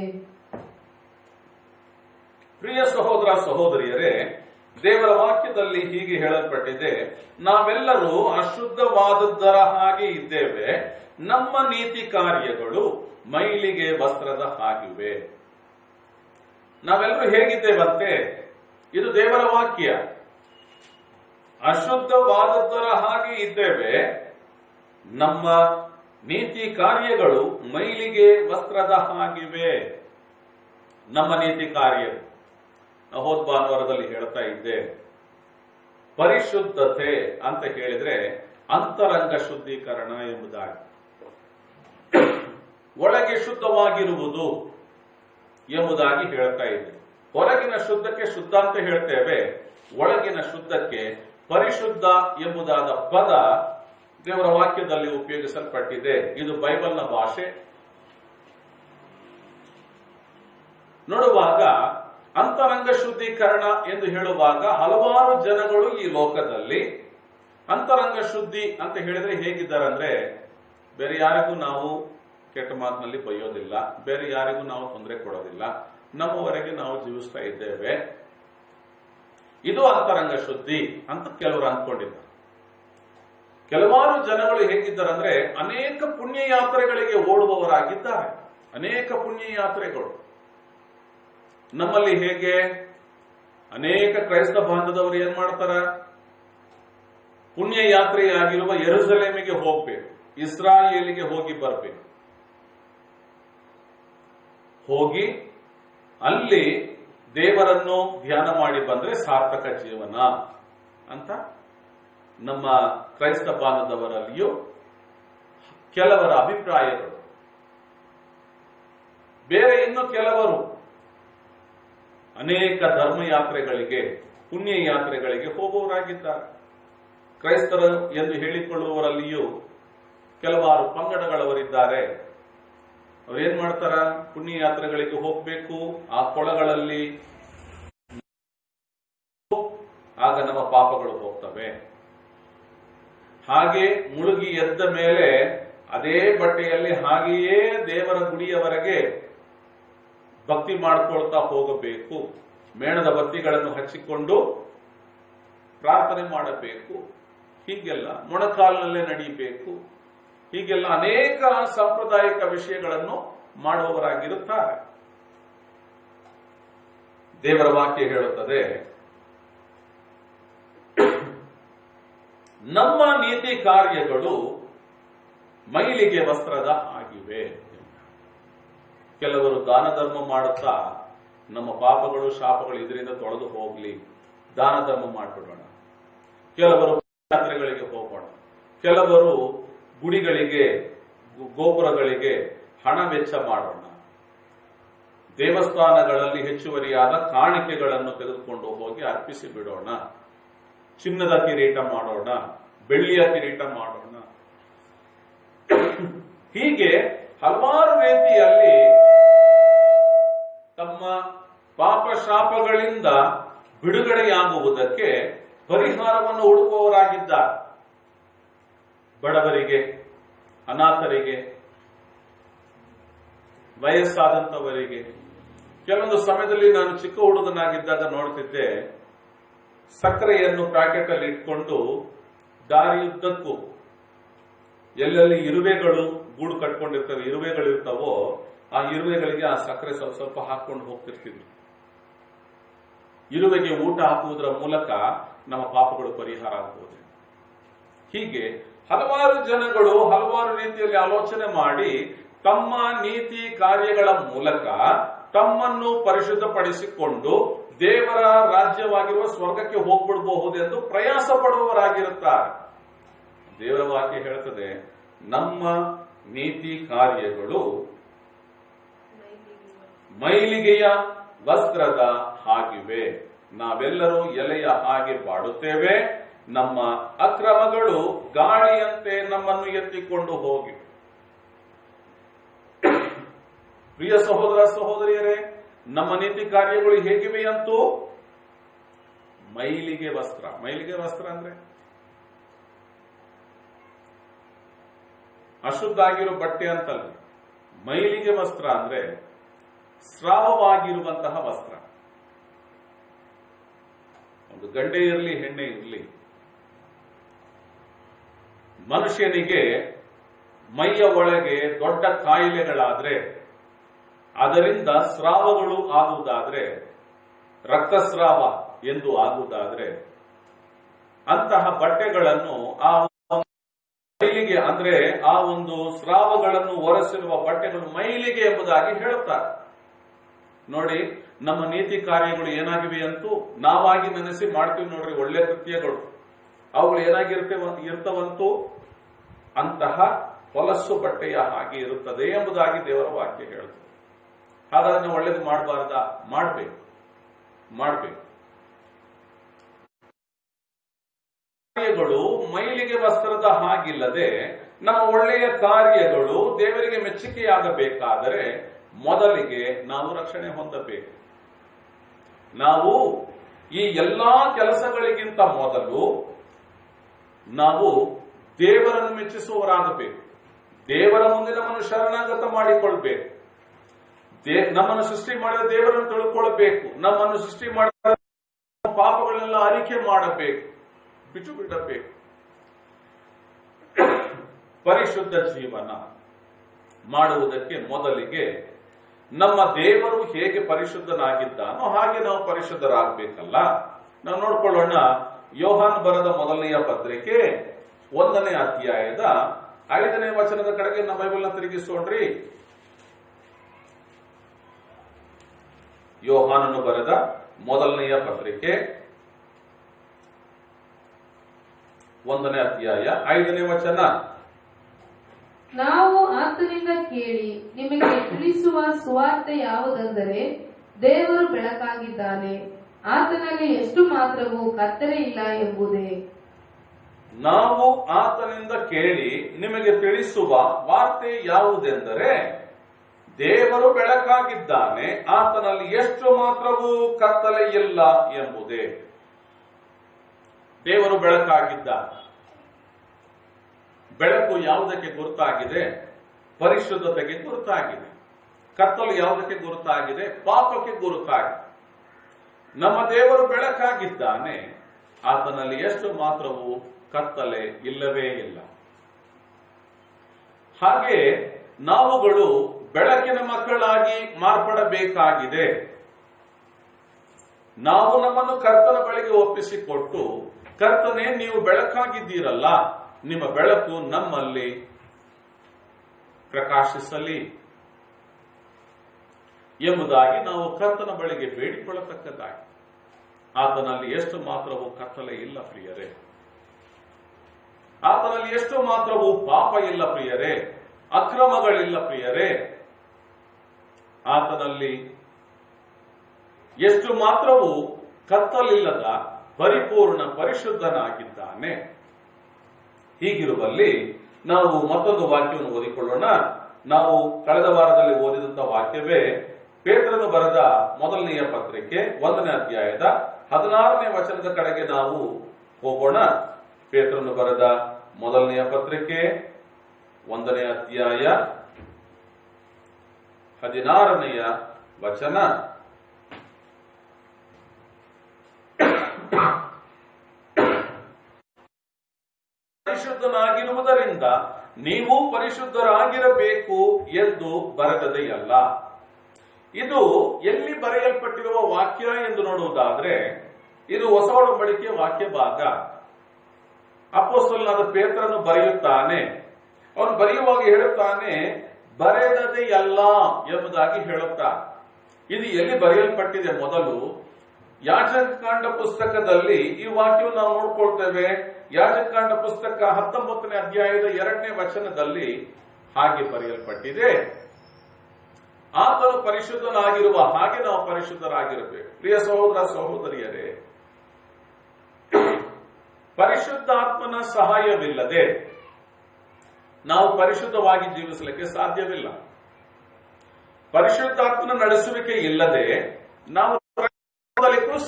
ಪ್ರಿಯ ಸಹೋದರ ಸಹೋದರಿಯರೇ, ದೇವರ ವಾಕ್ಯದಲ್ಲಿ ಹೀಗೆ ಹೇಳಲ್ಪಟ್ಟಿದೆ, ನಾವೆಲ್ಲರೂ ಅಶುದ್ಧವಾದದ್ದರ ಹಾಗೆ ಇದ್ದೇವೆ, ನಮ್ಮ ನೀತಿ ಕಾರ್ಯಗಳು ಮೈಲಿಗೆ ವಸ್ತ್ರದ ಹಾಗಿವೆ. ನಾವೆಲ್ಲರೂ ಹೇಗಿದ್ದೇವಂತೆ? ಇದು ದೇವರ ವಾಕ್ಯ. ಅಶುದ್ಧವಾದದ್ದರ ಹಾಗೆ ಇದ್ದೇವೆ, ನಮ್ಮ ನೀತಿ ಕಾರ್ಯಗಳು ಮೈಲಿಗೆ ವಸ್ತ್ರದ ಹಾಗಿವೆ. ನಮ್ಮ ನೀತಿ ಕಾರ್ಯಗಳು ಹೋದ ಭಾನುವಾರದಲ್ಲಿ ಹೇಳ್ತಾ ಇದ್ದೆ, ಪರಿಶುದ್ಧತೆ ಅಂತ ಹೇಳಿದ್ರೆ ಅಂತರಂಗ ಶುದ್ಧೀಕರಣ ಎಂಬುದಾಗಿ, ಒಳಗೆ ಶುದ್ಧವಾಗಿರುವುದು ಎಂಬುದಾಗಿ ಹೇಳ್ತಾ ಇದೆ. ಹೊರಗಿನ ಶುದ್ಧಕ್ಕೆ ಶುದ್ಧ ಅಂತ ಹೇಳ್ತೇವೆ, ಒಳಗಿನ ಶುದ್ಧಕ್ಕೆ ಪರಿಶುದ್ಧ ಎಂಬುದಾದ ಪದ ದೇವರ ವಾಕ್ಯದಲ್ಲಿ ಉಪಯೋಗಿಸಲ್ಪಟ್ಟಿದೆ. ಇದು ಬೈಬಲ್ನ ಭಾಷೆ. ನೋಡುವಾಗ ಅಂತರಂಗ ಶುದ್ಧೀಕರಣ ಎಂದು ಹೇಳುವಾಗ ಹಲವಾರು ಜನಗಳು ಈ ಲೋಕದಲ್ಲಿ ಅಂತರಂಗ ಶುದ್ಧಿ ಅಂತ ಹೇಳಿದ್ರೆ ಹೇಗಿದ್ದಾರೆ ಅಂದ್ರೆ, ಬೇರೆ ಯಾರಿಗೂ ನಾವು ಕೆಟ್ಟ ಮಾತಿನಲ್ಲಿ ಬೈಯೋದಿಲ್ಲ, ಬೇರೆ ಯಾರಿಗೂ ನಾವು ತೊಂದರೆ ಕೊಡೋದಿಲ್ಲ, ನಮ್ಮವರೆಗೆ ನಾವು ಜೀವಿಸ್ತಾ ಇದ್ದೇವೆ, ಇದು ಅಂತರಂಗ ಶುದ್ಧಿ ಅಂತ ಕೆಲವರು ಅಂದ್ಕೊಂಡಿದ್ದಾರೆ. ಕೆಲವಾರು ಜನಗಳು ಹೇಗಿದ್ದಾರೆ ಅಂದ್ರೆ, ಅನೇಕ ಪುಣ್ಯ ಯಾತ್ರೆಗಳಿಗೆ ಓಡುವವರಾಗಿದ್ದಾರೆ. ಅನೇಕ ಪುಣ್ಯ ಯಾತ್ರೆಗಳು ನಮ್ಮಲ್ಲಿ ಹೇಗೆ ಅನೇಕ ಕ್ರೈಸ್ತ ಬಾಂಧವರು ಏನ್ ಮಾಡ್ತಾರ? ಪುಣ್ಯ ಯಾತ್ರೆಯಾಗಿರುವ ಯೆರೂಸಲೇಮಿಗೆ ಹೋಗ್ಬೇಕು, ಇಸ್ರಾಯೇಲಿಗೆ ಹೋಗಿ ಬರ್ಬೇಕು, ಹೋಗಿ ಅಲ್ಲಿ ದೇವರನ್ನು ಧ್ಯಾನ ಮಾಡಿ ಬಂದ್ರೆ ಸಾರ್ಥಕ ಜೀವನ ಅಂತ ನಮ್ಮ ಕ್ರೈಸ್ತ ಬಾಂಧವರಲ್ಲಿಯೂ ಕೆಲವರ ಅಭಿಪ್ರಾಯಗಳು. ಬೇರೆ ಇನ್ನು ಕೆಲವರು ಅನೇಕ ಧರ್ಮಯಾತ್ರೆಗಳಿಗೆ, ಪುಣ್ಯ ಯಾತ್ರೆಗಳಿಗೆ ಹೋಗುವವರಾಗಿದ್ದಾರೆ. ಕ್ರೈಸ್ತರು ಎಂದು ಹೇಳಿಕೊಳ್ಳುವವರಲ್ಲಿಯೂ ಕೆಲವಾರು ಪಂಗಡಗಳವರಿದ್ದಾರೆ. ಅವ್ರು ಏನ್ ಮಾಡ್ತಾರ? ಪುಣ್ಯ ಯಾತ್ರೆಗಳಿಗೆ ಹೋಗ್ಬೇಕು, ಆ ಕೊಳಗಳಲ್ಲಿ ಆಗ ನಮ್ಮ ಪಾಪಗಳು ಹೋಗ್ತವೆ. ಹಾಗೆ ಮುಳುಗಿ ಎದ್ದ ಮೇಲೆ ಅದೇ ಬಟ್ಟೆಯಲ್ಲಿ ಹಾಗೆಯೇ ದೇವರ ಗುಡಿಯವರೆಗೆ ಭಕ್ತಿ ಮಾಡ್ಕೊಳ್ತಾ ಹೋಗಬೇಕು, ಮೇಣದ ಬತ್ತಿಗಳನ್ನು ಹಚ್ಚಿಕೊಂಡು ಪ್ರಾರ್ಥನೆ ಮಾಡಬೇಕು, ಹೀಗೆಲ್ಲ ಮೊಣಕಾಲಿನಲ್ಲೇ ನಡೀಬೇಕು, ಹೀಗೆಲ್ಲ ಅನೇಕ ಸಾಂಪ್ರದಾಯಿಕ ವಿಷಯಗಳನ್ನು ಮಾಡುವವರಾಗಿರುತ್ತಾರೆ. ದೇವರ ವಾಕ್ಯ ಹೇಳುತ್ತದೆ, ನಮ್ಮ ನೀತಿ ಕಾರ್ಯಗಳು ಮೈಲಿಗೆ ವಸ್ತ್ರದ ಆಗಿವೆ. ಕೆಲವರು ದಾನ ಧರ್ಮ ಮಾಡುತ್ತಾ ನಮ್ಮ ಪಾಪಗಳು ಶಾಪಗಳು ಇದರಿಂದ ತೊಳೆದು ಹೋಗ್ಲಿ, ದಾನ ಧರ್ಮ ಮಾಡಿಬಿಡೋಣ. ಕೆಲವರು ಯಾತ್ರೆಗಳಿಗೆ ಹೋಗೋಣ, ಕೆಲವರು ಗುಡಿಗಳಿಗೆ ಗೋಪುರಗಳಿಗೆ ಹಣ ವೆಚ್ಚ ಮಾಡೋಣ, ದೇವಸ್ಥಾನಗಳಲ್ಲಿ ಹೆಚ್ಚುವರಿಯಾದ ಕಾಣಿಕೆಗಳನ್ನು ತೆಗೆದುಕೊಂಡು ಹೋಗಿ ಅರ್ಪಿಸಿ ಬಿಡೋಣ, ಚಿನ್ನದ ಕಿರೀಟ ಮಾಡೋಣ, ಬೆಳ್ಳಿಯ ಕಿರೀಟ ಮಾಡೋಣ. ಹೀಗೆ ಹಲವಾರು ರೀತಿಯಲ್ಲಿ ತಮ್ಮ ಪಾಪ ಶಾಪಗಳಿಂದ ಬಿಡುಗಡೆಯಾಗುವುದಕ್ಕೆ ಪರಿಹಾರವನ್ನು ಹುಡುಕುವವರಾಗಿದ್ದಾರೆ. ಬಡವರಿಗೆ, ಅನಾಥರಿಗೆ, ವಯಸ್ಸಾದಂತವರಿಗೆ. ಕೆಲವೊಂದು ಸಮಯದಲ್ಲಿ ನಾನು ಚಿಕ್ಕ ಹುಡುಗನಾಗಿದ್ದಾಗ ನೋಡ್ತಿದ್ದೆ, ಸಕ್ಕರೆಯನ್ನು ಪ್ಯಾಕೆಟ್ ಅಲ್ಲಿ ಇಟ್ಕೊಂಡು ದಾರಿಯುದ್ದಕ್ಕೂ ಎಲ್ಲೆಲ್ಲಿ ಇರುವೆಗಳು ಗೂಡು ಕಟ್ಕೊಂಡಿರ್ತವೆ, ಇರುವೆಗಳಿರ್ತಾವೋ ಆ ಇರುವೆಗಳಿಗೆ ಆ ಸಕ್ಕರೆ ಸ್ವಲ್ಪ ಸ್ವಲ್ಪ ಹಾಕೊಂಡು ಹೋಗ್ತಿರ್ತಿದ್ರು. ಇರುವೆಗೆ ಊಟ ಹಾಕುವುದರ ಮೂಲಕ ನಮ್ಮ ಪಾಪಗಳು ಪರಿಹಾರ ಆಗಬಹುದು. ಹೀಗೆ ಹಲವಾರು ಜನಗಳು ಹಲವಾರು ರೀತಿಯಲ್ಲಿ ಆಲೋಚನೆ ಮಾಡಿ ತಮ್ಮ ನೀತಿ ಕಾರ್ಯಗಳ ಮೂಲಕ ತಮ್ಮನ್ನು ಪರಿಶುದ್ಧಪಡಿಸಿಕೊಂಡು ದೇವರ ರಾಜ್ಯವಾಗಿರುವ ಸ್ವರ್ಗಕ್ಕೆ ಹೋಗ್ಬಿಡಬಹುದೆಂದು ಪ್ರಯಾಸ ಪಡುವವರಾಗಿರುತ್ತಾರೆ. ದೇವರ ವಾಕ್ಯ ಹೇಳುತ್ತದೆ, ನಮ್ಮ ನೀತಿ ಕಾರ್ಯಗಳು ಮೈಲಿಗೆಯ ವಸ್ತ್ರದ ಹಾಗಿವೆ, ನಾವೆಲ್ಲರೂ ಎಲೆಯ ಹಾಗೆ ಬಾಡುತ್ತೇವೆ, ನಮ್ಮ ಅಕ್ರಮಗಳು ಗಾಳಿಯಂತೆ ನಮ್ಮನ್ನು ಎತ್ತಿಕೊಂಡು ಹೋಗಿವೆ. ಪ್ರಿಯ ಸಹೋದರ ಸಹೋದರಿಯರೇ, ನಮ್ಮ ನೀತಿ ಕಾರ್ಯಗಳು ಹೇಗಿವೆಯಂತೂ ಮೈಲಿಗೆ ವಸ್ತ್ರ. ಮೈಲಿಗೆ ವಸ್ತ್ರ ಅಂದ್ರೆ ಅಶುದ್ಧ ಆಗಿರೋ ಬಟ್ಟೆ ಅಂತಲ್ಲ. ಮೈಲಿಗೆ ವಸ್ತ್ರ ಅಂದ್ರೆ ಸ್ರಾವವಾಗಿರುವಂತಹ ವಸ್ತ್ರ. ಒಂದು ಗಂಡೆ ಇರಲಿ ಹೆಣ್ಣೆ ಇರಲಿ, ಮನುಷ್ಯನಿಗೆ ಮೈಯ ಒಳಗೆ ದೊಡ್ಡ ಕಾಯಿಲೆಗಳಾದ್ರೆ, ಅದರಿಂದ ಸ್ರಾವಗಳು ಆಗುವುದಾದ್ರೆ, ರಕ್ತಸ್ರಾವ ಎಂದು ಆಗುವುದಾದ್ರೆ, ಅಂತಹ ಬಟ್ಟೆಗಳನ್ನು ಆ ಮೈಲಿಗೆ ಅಂದ್ರೆ ಆ ಒಂದು ಸ್ರಾವಗಳನ್ನು ಒರೆಸಿರುವ ಬಟ್ಟೆಗಳು ಮೈಲಿಗೆ ಎಂಬುದಾಗಿ ಹೇಳುತ್ತಾರೆ. ನೋಡಿ, ನಮ್ಮ ನೀತಿ ಕಾರ್ಯಗಳು ಏನಾಗಿವೆ ಅಂತೂ ನಾವಾಗಿ ನೆನೆಸಿ ಮಾಡ್ತೀವಿ ನೋಡ್ರಿ. ಒಳ್ಳೆ ಕೃತ್ಯಗಳು ಅವುಗಳು ಇರ್ತವಂತೂ ಅಂತಹ ಹೊಲಸು ಬಟ್ಟೆಯ ಹಾಗೆ ಇರುತ್ತದೆ ಎಂಬುದಾಗಿ ದೇವರ ವಾಕ್ಯ ಹೇಳುತ್ತದೆ. ಹಾಗಾದ್ರೆ ನಾವು ಒಳ್ಳೇದು ಮಾಡಬಾರ್ದಾ? ಮಾಡಬೇಕು. ಕಾರ್ಯಗಳು ಮೈಲಿಗೆ ವಸ್ತ್ರದ ಹಾಗಿಲ್ಲದೆ ನಮ್ಮ ಒಳ್ಳೆಯ ಕಾರ್ಯಗಳು ದೇವರಿಗೆ ಮೆಚ್ಚುಗೆಯಾಗಬೇಕಾದರೆ ಮೊದಲಿಗೆ ನಾವು ರಕ್ಷಣೆ ಹೊಂದಬೇಕು. ನಾವು ಈ ಎಲ್ಲಾ ಕೆಲಸಗಳಿಗಿಂತ ಮೊದಲು ನಾವು ದೇವರನ್ನು ಮೆಚ್ಚಿಸುವವರಾಗಬೇಕು. ದೇವರ ಮುಂದೆ ನಮ್ಮನ್ನು ಶರಣಾಗತ ಮಾಡಿಕೊಳ್ಬೇಕು. ನಮ್ಮನ್ನು ಸೃಷ್ಟಿ ಮಾಡಿದ ದೇವರನ್ನು ತಿಳ್ಕೊಳ್ಬೇಕು. ನಮ್ಮನ್ನು ಸೃಷ್ಟಿ ಮಾಡಿದ ಪಾಪಗಳನ್ನೆಲ್ಲ ಅರಿಕೆ ಮಾಡಬೇಕು, ಬಿಟ್ಟು ಬಿಡಬೇಕು. ಪರಿಶುದ್ಧ ಜೀವನ ಮಾಡುವುದಕ್ಕೆ ಮೊದಲಿಗೆ ನಮ್ಮ ದೇವರು ಹೇಗೆ ಪರಿಶುದ್ಧನಾಗಿದ್ದಾನೋ ಹಾಗೆ ನಾವು ಪರಿಶುದ್ಧರಾಗಬೇಕಲ್ಲ. ನಾವು ನೋಡ್ಕೊಳ್ಳೋಣ. ಯೋಹಾನ್ ಬರೆದ ಮೊದಲನೆಯ ಪತ್ರಿಕೆ 1ನೇ ಅಧ್ಯಾಯದ 5ನೇ ವಚನದ ಕಡೆಗೆ ನಮ್ಮ ಬೈಬಲ್ನ ತಿರುಗಿಸೋಣ್ರಿ. ಯೋಹಾನನು ಬರೆದ ಮೊದಲನೆಯ ಪತ್ರಿಕೆ 1ನೇ ಅಧ್ಯಾಯ 5ನೇ ವಚನ. ನಾವು ಆತನಿಂದ ಕೇಳಿ ನಿಮಗೆ ತಿಳಿಸುವ ಸುವಾರ್ತೆ ಯಾವುದೆಂದರೆ, ದೇವರು ಬೆಳಕಾಗಿದ್ದಾನೆ, ಆತನಲ್ಲಿ ಎಷ್ಟು ಮಾತ್ರವೂ ಕತ್ತಲೆ ಇಲ್ಲ ಎಂಬುದೇ. ನಾವು ಆತನಿಂದ ಕೇಳಿ ನಿಮಗೆ ತಿಳಿಸುವ ವಾರ್ತೆ ಯಾವುದೆಂದರೆ, ದೇವರು ಬೆಳಕಾಗಿದ್ದಾನೆ, ಆತನಲ್ಲಿ ಎಷ್ಟು ಮಾತ್ರವೂ ಕತ್ತಲೆ ಇಲ್ಲ ಎಂಬುದೇ. ದೇವರು ಬೆಳಕಾಗಿದ್ದಾನೆ. ಬೆಳಕು ಯಾವುದಕ್ಕೆ ಗುರುತಾಗಿದೆ? ಪರಿಶುದ್ಧತೆಗೆ ಗುರುತಾಗಿದೆ. ಕತ್ತಲು ಯಾವುದಕ್ಕೆ ಗುರುತಾಗಿದೆ? ಪಾಪಕ್ಕೆ ಗುರುತಾಗಿದೆ. ನಮ್ಮ ದೇವರು ಬೆಳಕಾಗಿದ್ದಾನೆ, ಆತನಲ್ಲಿ ಎಷ್ಟು ಮಾತ್ರವೂ ಕತ್ತಲೆ ಇಲ್ಲವೇ ಇಲ್ಲ. ಹಾಗೆ ನಾವುಗಳು ಬೆಳಕಿನ ಮಕ್ಕಳಾಗಿ ಮಾರ್ಪಡಬೇಕಾಗಿದೆ. ನಾವು ನಮ್ಮನ್ನು ಕರ್ತನ ಬಳಿಗೆ ಒಪ್ಪಿಸಿಕೊಟ್ಟು, ಕರ್ತನೇ ನೀವು ಬೆಳಕಾಗಿದ್ದೀರಲ್ಲ, ನಿಮ್ಮ ಬೆಳಕು ನಮ್ಮಲ್ಲಿ ಪ್ರಕಾಶಿಸಲಿ ಎಂಬುದಾಗಿ ನಾವು ಕರ್ತನ ಬಳಿಗೆ ಬೇಡಿಕೊಳ್ಳತಕ್ಕದ್ದಾಗಿ. ಆತನಲ್ಲಿ ಎಷ್ಟು ಮಾತ್ರವೂ ಕತ್ತಲೆ ಇಲ್ಲ ಪ್ರಿಯರೇ, ಆತನಲ್ಲಿ ಎಷ್ಟು ಮಾತ್ರವೂ ಪಾಪ ಇಲ್ಲ ಪ್ರಿಯರೇ, ಅಕ್ರಮಗಳಿಲ್ಲ ಪ್ರಿಯರೇ. ಆತನಲ್ಲಿ ಎಷ್ಟು ಮಾತ್ರವೂ ಕತ್ತಲಿಲ್ಲದ ಪರಿಪೂರ್ಣ ಪರಿಶುದ್ಧನಾಗಿದ್ದಾನೆ. ಹೀಗಿರುವಲ್ಲಿ ನಾವು ಮತ್ತೊಂದು ವಾಕ್ಯವನ್ನು ಓದಿಕೊಳ್ಳೋಣ. ನಾವು ಕಳೆದ ವಾರದಲ್ಲಿ ಓದಿದಂತಹ ವಾಕ್ಯವೇ ಪೇತ್ರನು ಬರೆದ ಮೊದಲನೆಯ ಪತ್ರಿಕೆ 1ನೇ ಅಧ್ಯಾಯದ 16ನೇ ವಚನದ ಕಡೆಗೆ ನಾವು ಹೋಗೋಣ. ಪೇತ್ರನು ಬರೆದ ಮೊದಲನೆಯ ಪತ್ರಿಕೆ 1ನೇ ಅಧ್ಯಾಯ 16ನೆಯ ವಚನ. ಪರಿಶುದ್ಧನಾಗಿರುವುದರಿಂದ ನೀವು ಪರಿಶುದ್ಧರಾಗಿರಬೇಕು ಎಂದು ಬರೆದದೆಯಲ್ಲ. ಇದು ಎಲ್ಲಿ ಬರೆಯಲ್ಪಟ್ಟಿರುವ ವಾಕ್ಯ ಎಂದು ನೋಡುವುದಾದ್ರೆ, ಇದು ಹೊಸ ಒಡಂಬಡಿಕೆಯ ವಾಕ್ಯ ಭಾಗ. ಅಪೊಸ್ತಲನಾದ ಪೇತ್ರನು ಬರೆಯುತ್ತಾನೆ. ಅವನು ಬರೆಯುವಾಗ ಹೇಳುತ್ತಾನೆ, ಬರೆದದೆಯಲ್ಲ ಎಂಬುದಾಗಿ ಹೇಳುತ್ತಾನೆ. ಇದು ಎಲ್ಲಿ ಬರೆಯಲ್ಪಟ್ಟಿದೆ? ಮೊದಲು ಯಾಜಕಕಾಂಡ ಪುಸ್ತಕದಲ್ಲಿ ಈ ವಾಕ್ಯವನ್ನು ನಾವು ನೋಡ್ಕೊಳ್ತೇವೆ. ಯಾಜಕಕಾಂಡ ಪುಸ್ತಕ 19ನೇ ಅಧ್ಯಾಯದ 2ನೇ ವಚನದಲ್ಲಿ ಹಾಗೆ ಬರೆಯಲ್ಪಟ್ಟಿದೆ, ಆತನು ಪರಿಶುದ್ಧನಾಗಿರುವ ಹಾಗೆ ನಾವು ಪರಿಶುದ್ಧರಾಗಿರಬೇಕು. ಪ್ರಿಯ ಸಹೋದರ ಸಹೋದರಿಯರೇ, ಪರಿಶುದ್ಧಾತ್ಮನ ಸಹಾಯವಿಲ್ಲದೆ ನಾವು ಪರಿಶುದ್ಧವಾಗಿ ಜೀವಿಸಲಿಕ್ಕೆ ಸಾಧ್ಯವಿಲ್ಲ. ಪರಿಶುದ್ಧಾತ್ಮನ ನಡೆಸುವಿಕೆ ಇಲ್ಲದೆ ನಾವು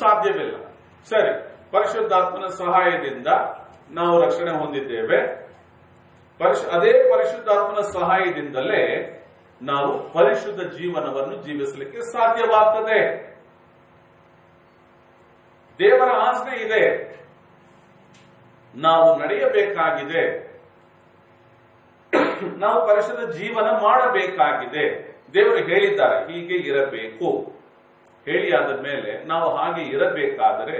ಸಾಧ್ಯವಿಲ್ಲ. ಸರಿ, ಪರಿಶುದ್ಧಾತ್ಮನ ಸಹಾಯದಿಂದ ನಾವು ರಕ್ಷಣೆ ಹೊಂದಿದ್ದೇವೆ. ಅದೇ ಪರಿಶುದ್ಧಾತ್ಮನ ಸಹಾಯದಿಂದಲೇ ನಾವು ಪರಿಶುದ್ಧ ಜೀವನವನ್ನು ಜೀವಿಸಲಿಕ್ಕೆ ಸಾಧ್ಯವಾಗ್ತದೆ. ದೇವರ ಆಜ್ಞೆ ಇದೆ, ನಾವು ನಡೆಯಬೇಕಾಗಿದೆ, ನಾವು ಪರಿಶುದ್ಧ ಜೀವನ ಮಾಡಬೇಕಾಗಿದೆ. ದೇವರು ಹೇಳಿದ್ದಾರೆ ಹೀಗೆ ಇರಬೇಕು. ಹೇಳಿ ಆದ ಮೇಲೆ ನಾವು ಹಾಗೆ ಇರಬೇಕಾದರೆ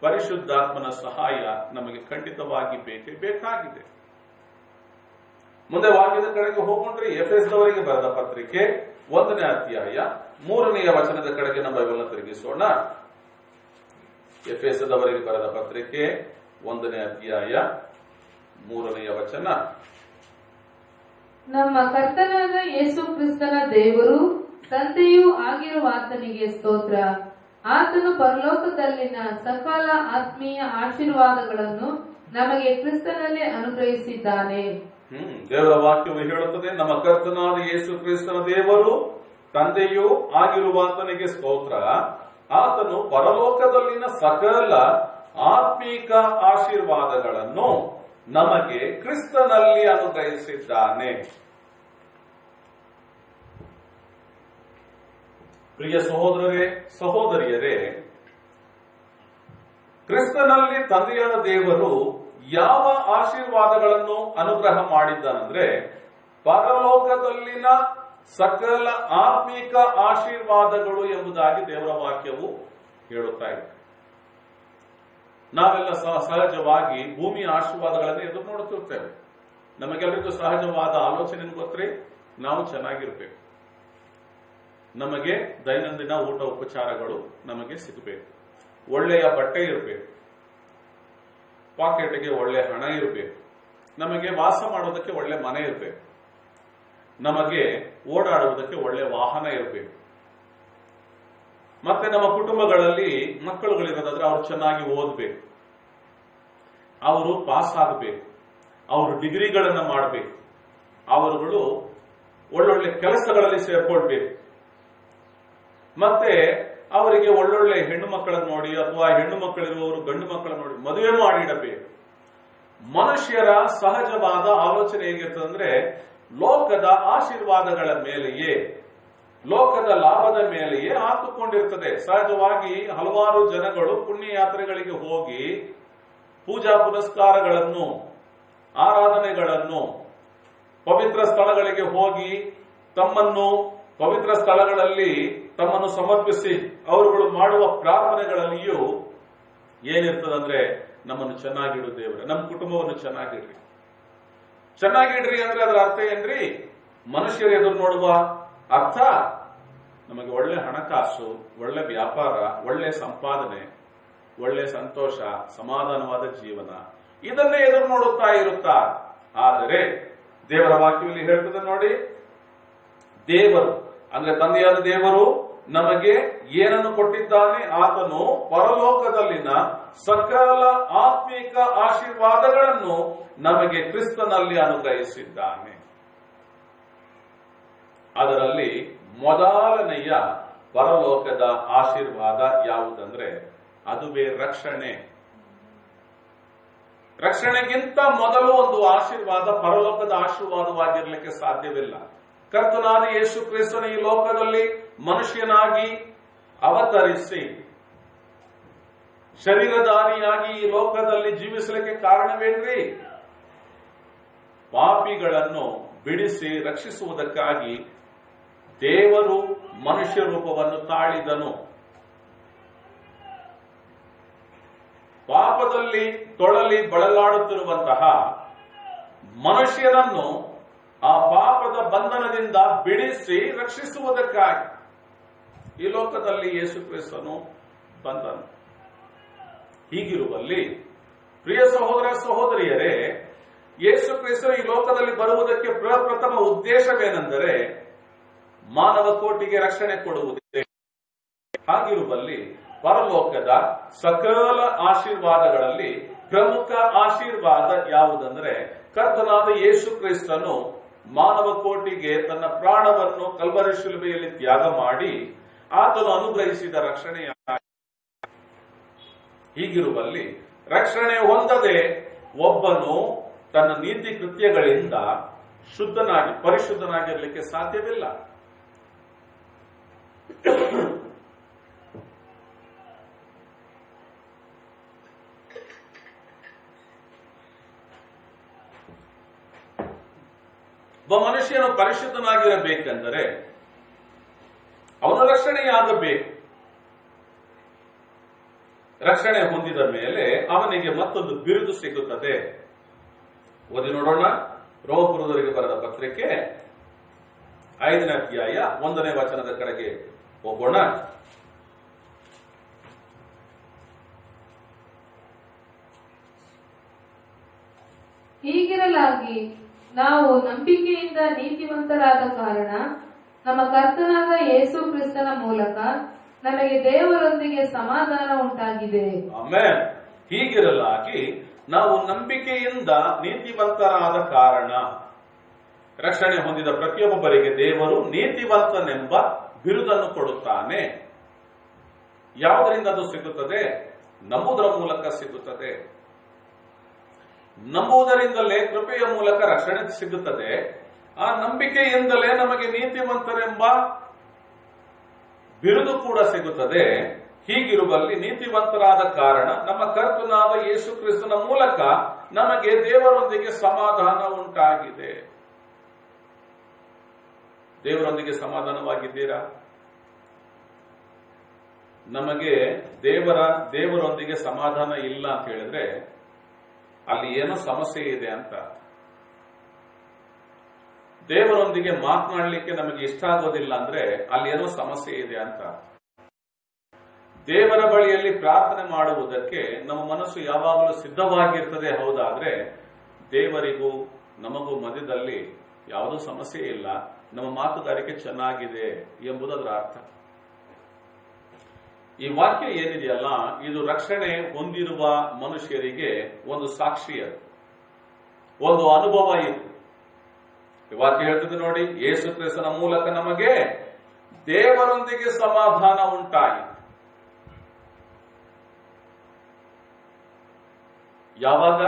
ಪರಿಶುದ್ಧಾತ್ಮನ ಸಹಾಯ ನಮಗೆ ಖಂಡಿತವಾಗಿ ಬೇಕಾಗಿದೆ. ಮುಂದೆ ವಾಕ್ಯದ ಕಡೆಗೆ ಹೋಗೊಂಡ್ರೆ ಎಫೆಸದವರಿಗೆ ಬರೆದ ಪತ್ರಿಕೆ 1ನೇ ಅಧ್ಯಾಯ 3ನೇ ವಚನದ ಕಡೆಗೆ ನಮ್ಮ ಬೈಬಲ್ನ ತಿರುಗಿಸೋಣ. ಎಫೆಸದವರಿಗೆ ಬರೆದ ಪತ್ರಿಕೆ 1ನೇ ಅಧ್ಯಾಯ 3ನೇ ವಚನ. ನಮ್ಮ ಕರ್ತನಾದ ಯೇಸು ಕ್ರಿಸ್ತನ ದೇವರು ತಂದೆಯೂ ಆಗಿರುವ ಆತನಿಗೆ ಸ್ತೋತ್ರ. ಆತನು ಪರಲೋಕದಲ್ಲಿನ ಸಕಲ ಆತ್ಮೀಯ ಆಶೀರ್ವಾದಗಳನ್ನು ನಮಗೆ ಕ್ರಿಸ್ತನಲ್ಲಿ ಅನುಗ್ರಹಿಸಿದ್ದಾನೆ. ದೇವರ ವಾಕ್ಯವು ಹೇಳುತ್ತದೆ, ನಮ್ಮ ಕರ್ತನಾದ ಯೇಸು ಕ್ರಿಸ್ತನ ದೇವರು ತಂದೆಯೂ ಆಗಿರುವ ಆತನಿಗೆ ಸ್ತೋತ್ರ. ಆತನು ಪರಲೋಕದಲ್ಲಿನ ಸಕಲ ಆತ್ಮೀಕ ಆಶೀರ್ವಾದಗಳನ್ನು ನಮಗೆ ಕ್ರಿಸ್ತನಲ್ಲಿ ಅನುಗ್ರಹಿಸಿದ್ದಾನೆ. ಪ್ರಿಯ ಸಹೋದರರೇ, ಸಹೋದರಿಯರೇ, ಕ್ರಿಸ್ತನಲ್ಲಿ ತಂದೆಯಾದ ದೇವರು ಯಾವ ಆಶೀರ್ವಾದಗಳನ್ನು ಅನುಗ್ರಹ ಮಾಡಿದ್ದಾನಂದ್ರೆ, ಪರಲೋಕದಲ್ಲಿನ ಸಕಲ ಆತ್ಮಿಕ ಆಶೀರ್ವಾದಗಳು ಎಂಬುದಾಗಿ ದೇವರ ವಾಕ್ಯವು ಹೇಳುತ್ತಾ ಇದೆ. ನಾವೆಲ್ಲ ಸಹಜವಾಗಿ ಭೂಮಿಯ ಆಶೀರ್ವಾದಗಳನ್ನು ಎದುರು ನೋಡುತ್ತಿರ್ತೇವೆ. ನಮಗೆಲ್ಲರಿಗೂ ಸಹಜವಾದ ಆಲೋಚನೆ ಗೊತ್ತೇ, ನಾವು ಚೆನ್ನಾಗಿರ್ಬೇಕು, ನಮಗೆ ದೈನಂದಿನ ಊಟ ಉಪಚಾರಗಳು ನಮಗೆ ಸಿಗಬೇಕು, ಒಳ್ಳೆಯ ಬಟ್ಟೆ ಇರಬೇಕು, ಪಾಕೆಟ್ಗೆ ಒಳ್ಳೆ ಹಣ ಇರಬೇಕು, ನಮಗೆ ವಾಸ ಮಾಡೋದಕ್ಕೆ ಒಳ್ಳೆ ಮನೆ ಇರಬೇಕು, ನಮಗೆ ಓಡಾಡುವುದಕ್ಕೆ ಒಳ್ಳೆ ವಾಹನ ಇರಬೇಕು. ಮತ್ತೆ ನಮ್ಮ ಕುಟುಂಬಗಳಲ್ಲಿ ಮಕ್ಕಳುಗಳಿರೋದಾದ್ರೆ ಅವರು ಚೆನ್ನಾಗಿ ಓದಬೇಕು, ಅವರು ಪಾಸ್ ಆಗಬೇಕು, ಅವರು ಡಿಗ್ರಿಗಳನ್ನು ಮಾಡಬೇಕು, ಅವರುಗಳು ಒಳ್ಳೊಳ್ಳೆ ಕೆಲಸಗಳಲ್ಲಿ ಸೇರ್ಕೊಳ್ಬೇಕು. ಮತ್ತೆ ಅವರಿಗೆ ಒಳ್ಳೊಳ್ಳೆ ಹೆಣ್ಣು ಮಕ್ಕಳನ್ನು ನೋಡಿ ಅಥವಾ ಹೆಣ್ಣು ಮಕ್ಕಳಿರುವವರು ಗಂಡು ಮಕ್ಕಳನ್ನು ನೋಡಿ ಮದುವೆ ಮಾಡಿಡಬೇಕು. ಮನುಷ್ಯರ ಸಹಜವಾದ ಆಲೋಚನೆ ಹೇಗಿರ್ತದೆ ಅಂದ್ರೆ, ಲೋಕದ ಆಶೀರ್ವಾದಗಳ ಮೇಲೆಯೇ, ಲೋಕದ ಲಾಭದ ಮೇಲೆಯೇ ಹಾಕಿಕೊಂಡಿರ್ತದೆ. ಸಹಜವಾಗಿ ಹಲವಾರು ಜನಗಳು ಪುಣ್ಯ ಯಾತ್ರೆಗಳಿಗೆ ಹೋಗಿ ಪೂಜಾ ಪುನಸ್ಕಾರಗಳನ್ನು, ಆರಾಧನೆಗಳನ್ನು, ಪವಿತ್ರ ಸ್ಥಳಗಳಿಗೆ ಹೋಗಿ ತಮ್ಮನ್ನು ಪವಿತ್ರ ಸ್ಥಳಗಳಲ್ಲಿ ತಮ್ಮನ್ನು ಸಮರ್ಪಿಸಿ ಅವರುಗಳು ಮಾಡುವ ಪ್ರಾರ್ಥನೆಗಳಲ್ಲಿಯೂ ಏನಿರ್ತದಂದ್ರೆ, ನಮ್ಮನ್ನು ಚೆನ್ನಾಗಿಡು ದೇವರೇ, ನಮ್ಮ ಕುಟುಂಬವನ್ನು ಚೆನ್ನಾಗಿಡ್ರಿ. ಚೆನ್ನಾಗಿಡ್ರಿ ಅಂದ್ರೆ ಅದರ ಅರ್ಥ ಏನ್ರಿ? ಮನುಷ್ಯರು ಎದುರು ನೋಡುವ ಅರ್ಥ ನಮಗೆ ಒಳ್ಳೆ ಹಣಕಾಸು, ಒಳ್ಳೆ ವ್ಯಾಪಾರ, ಒಳ್ಳೆ ಸಂಪಾದನೆ, ಒಳ್ಳೆ ಸಂತೋಷ, ಸಮಾಧಾನವಾದ ಜೀವನ, ಇದನ್ನೇ ಎದುರು ನೋಡುತ್ತಾ ಇರುತ್ತಾ. ಆದರೆ ದೇವರ ವಾಕ್ಯದಲ್ಲಿ ಹೇಳ್ತದೆ ನೋಡಿ, ದೇವರು ಅಂದ್ರೆ ತಂದೆಯಾದ ದೇವರು ನಮಗೆ ಏನನ್ನು ಕೊಟ್ಟಿದ್ದಾನೆ? ಆತನು ಪರಲೋಕದಲ್ಲಿನ ಸಕಲ ಆತ್ಮಿಕ ಆಶೀರ್ವಾದಗಳನ್ನು ನಮಗೆ ಕ್ರಿಸ್ತನಲ್ಲಿ ಅನುಗ್ರಹಿಸಿದ್ದಾನೆ. ಅದರಲ್ಲಿ ಮೊದಲನೆಯ ಪರಲೋಕದ ಆಶೀರ್ವಾದ ಯಾವುದಂದ್ರೆ ಅದುವೇ ರಕ್ಷಣೆ. ರಕ್ಷಣೆಗಿಂತ ಮೊದಲು ಒಂದು ಆಶೀರ್ವಾದ ಪರಲೋಕದ ಆಶೀರ್ವಾದವಾಗಿರಲಿಕ್ಕೆ ಸಾಧ್ಯವಿಲ್ಲ. ಕರ್ತನಾದ ಯೇಸು ಕ್ರಿಸ್ತನ ಈ ಲೋಕದಲ್ಲಿ ಮನುಷ್ಯನಾಗಿ ಅವತರಿಸಿ ಶರೀರಧಾರಿಯಾಗಿ ಈ ಲೋಕದಲ್ಲಿ ಜೀವಿಸಲಿಕ್ಕೆ ಕಾರಣವೇನ್ರಿ? ಪಾಪಿಗಳನ್ನು ಬಿಡಿಸಿ ರಕ್ಷಿಸುವುದಕ್ಕಾಗಿ ದೇವರು ಮನುಷ್ಯ ರೂಪವನ್ನು ತಾಳಿದನು. ಪಾಪದಲ್ಲಿ ತೊಳಲಿ ಬಳಲಾಡುತ್ತಿರುವಂತಹ ಮನುಷ್ಯರನ್ನು ಆ ಪಾಪದ ಬಂಧನದಿಂದ ಬಿಡಿಸಿ ರಕ್ಷಿಸುವುದಕ್ಕಾಗಿ ಈ ಲೋಕದಲ್ಲಿ ಯೇಸು ಕ್ರಿಸ್ತನು ಬಂದನು. ಹೀಗಿರುವಲ್ಲಿ ಪ್ರಿಯ ಸಹೋದರ ಸಹೋದರಿಯರೇ, ಯೇಸು ಕ್ರಿಸ್ತನು ಈ ಲೋಕದಲ್ಲಿ ಬರುವುದಕ್ಕೆ ಪ್ರಪ್ರಥಮ ಉದ್ದೇಶವೇನೆಂದರೆ ಮಾನವ ಕೋಟಿಗೆ ರಕ್ಷಣೆ ಕೊಡುವುದೇ. ಹಾಗಿರುವಲ್ಲಿ ಪರಲೋಕದ ಸಕಲ ಆಶೀರ್ವಾದಗಳಲ್ಲಿ ಪ್ರಮುಖ ಆಶೀರ್ವಾದ ಯಾವುದಂದ್ರೆ, ಕರ್ತನಾದ ಯೇಸು ಕ್ರಿಸ್ತನು ಮಾನವ ಕೋಟಿಗೆ ತನ್ನ ಪ್ರಾಣವನ್ನು ಕಲ್ವರಿ ಶಿಲುಬೆಯಲ್ಲಿ ತ್ಯಾಗ ಮಾಡಿ ಆತನು ಅನುಗ್ರಹಿಸಿದ ರಕ್ಷಣೆಯ. ಹೀಗಿರುವಲ್ಲಿ ರಕ್ಷಣೆ ಹೊಂದದೆ ಒಬ್ಬನು ತನ್ನ ನೀತಿ ಕೃತ್ಯಗಳಿಂದ ಶುದ್ಧನಾಗಿ ಪರಿಶುದ್ಧನಾಗಿರಲಿಕ್ಕೆ ಸಾಧ್ಯವಿಲ್ಲ. ಒಬ್ಬ ಮನುಷ್ಯನು ಪರಿಶುದ್ಧನಾಗಿರಬೇಕೆಂದರೆ ಅವನು ರಕ್ಷಣೆಯಾಗಬೇಕು. ರಕ್ಷಣೆ ಹೊಂದಿದ ಮೇಲೆ ಅವನಿಗೆ ಮತ್ತೊಂದು ಬಿರುದು ಸಿಗುತ್ತದೆ. ಓದಿ ನೋಡೋಣ. ರೋಮಪುರದವರಿಗೆ ಬರೆದ ಪತ್ರಿಕೆ 5ನೇ ಅಧ್ಯಾಯ 1ನೇ ವಚನದ ಕಡೆಗೆ ಹೋಗೋಣ. ಹೀಗಿರಲಾಗಿ ನಾವು ನಂಬಿಕೆಯಿಂದ ನೀತಿವಂತರಾದ ಕಾರಣ ನಮ್ಮ ಕರ್ತನಾದ ಯೇಸು ಕ್ರಿಸ್ತನ ಮೂಲಕ ನಮಗೆ ದೇವರೊಂದಿಗೆ ಸಮಾಧಾನ ಉಂಟಾಗಿದೆ. ಆಮೆನ್. ಹೀಗಿರಲಾಗಿ ನಾವು ನಂಬಿಕೆಯಿಂದ ನೀತಿವಂತರಾದ ಕಾರಣ ರಕ್ಷಣೆ ಹೊಂದಿದ ಪ್ರತಿಯೊಬ್ಬರಿಗೆ ದೇವರು ನೀತಿವಂತನೆಂಬ ಬಿರುದನ್ನು ಕೊಡುತ್ತಾನೆ. ಯಾವುದರಿಂದ ಅದು ಸಿಗುತ್ತದೆ? ನಂಬುವುದರ ಮೂಲಕ ಸಿಗುತ್ತದೆ. ನಂಬುವುದರಿಂದಲೇ ಕೃಪೆಯ ಮೂಲಕ ರಕ್ಷಣೆ ಸಿಗುತ್ತದೆ. ಆ ನಂಬಿಕೆಯಿಂದಲೇ ನಮಗೆ ನೀತಿವಂತರೆಂಬ ಬಿರುದು ಕೂಡ ಸಿಗುತ್ತದೆ. ಹೀಗಿರುವಲ್ಲಿ ನೀತಿವಂತರಾದ ಕಾರಣ ನಮ್ಮ ಕರ್ತನಾದ ಯೇಸು ಕ್ರಿಸ್ತನ ಮೂಲಕ ನಮಗೆ ದೇವರೊಂದಿಗೆ ಸಮಾಧಾನ ಉಂಟಾಗಿದೆ. ದೇವರೊಂದಿಗೆ ಸಮಾಧಾನವಾಗಿದ್ದೀರಾ? ನಮಗೆ ದೇವರೊಂದಿಗೆ ಸಮಾಧಾನ ಇಲ್ಲ ಅಂತ ಹೇಳಿದ್ರೆ ಅಲ್ಲಿ ಏನೋ ಸಮಸ್ಯೆ ಇದೆ ಅಂತ. ದೇವರೊಂದಿಗೆ ಮಾತನಾಡಲಿಕ್ಕೆ ನಮಗೆ ಇಷ್ಟ ಆಗೋದಿಲ್ಲ ಅಂದ್ರೆ ಅಲ್ಲಿ ಏನೋ ಸಮಸ್ಯೆ ಇದೆ ಅಂತ. ದೇವರ ಬಳಿಯಲ್ಲಿ ಪ್ರಾರ್ಥನೆ ಮಾಡುವುದಕ್ಕೆ ನಮ್ಮ ಮನಸ್ಸು ಯಾವಾಗಲೂ ಸಿದ್ಧವಾಗಿರ್ತದೆ. ಹೌದಾದ್ರೆ ದೇವರಿಗೂ ನಮಗೂ ಮಧ್ಯದಲ್ಲಿ ಯಾವುದೋ ಸಮಸ್ಯೆ ಇಲ್ಲ, ನಮ್ಮ ಮಾತುಗಾರಿಕೆ ಚೆನ್ನಾಗಿದೆ ಎಂಬುದರ ಅರ್ಥ. ಈ ವಾಕ್ಯ ಏನಿದೆಯಲ್ಲ, ಇದು ರಕ್ಷಣೆ ಹೊಂದಿರುವ ಮನುಷ್ಯರಿಗೆ ಒಂದು ಸಾಕ್ಷಿಯ ಒಂದು ಅನುಭವ ಇದು. ಈ ವಾಕ್ಯ ಹೇಳ್ತದೆ ನೋಡಿ, ಯೇಸು ಕ್ರಿಸ್ತನ ಮೂಲಕ ನಮಗೆ ದೇವರೊಂದಿಗೆ ಸಮಾಧಾನ ಉಂಟಾಯಿತು. ಯಾವಾಗ?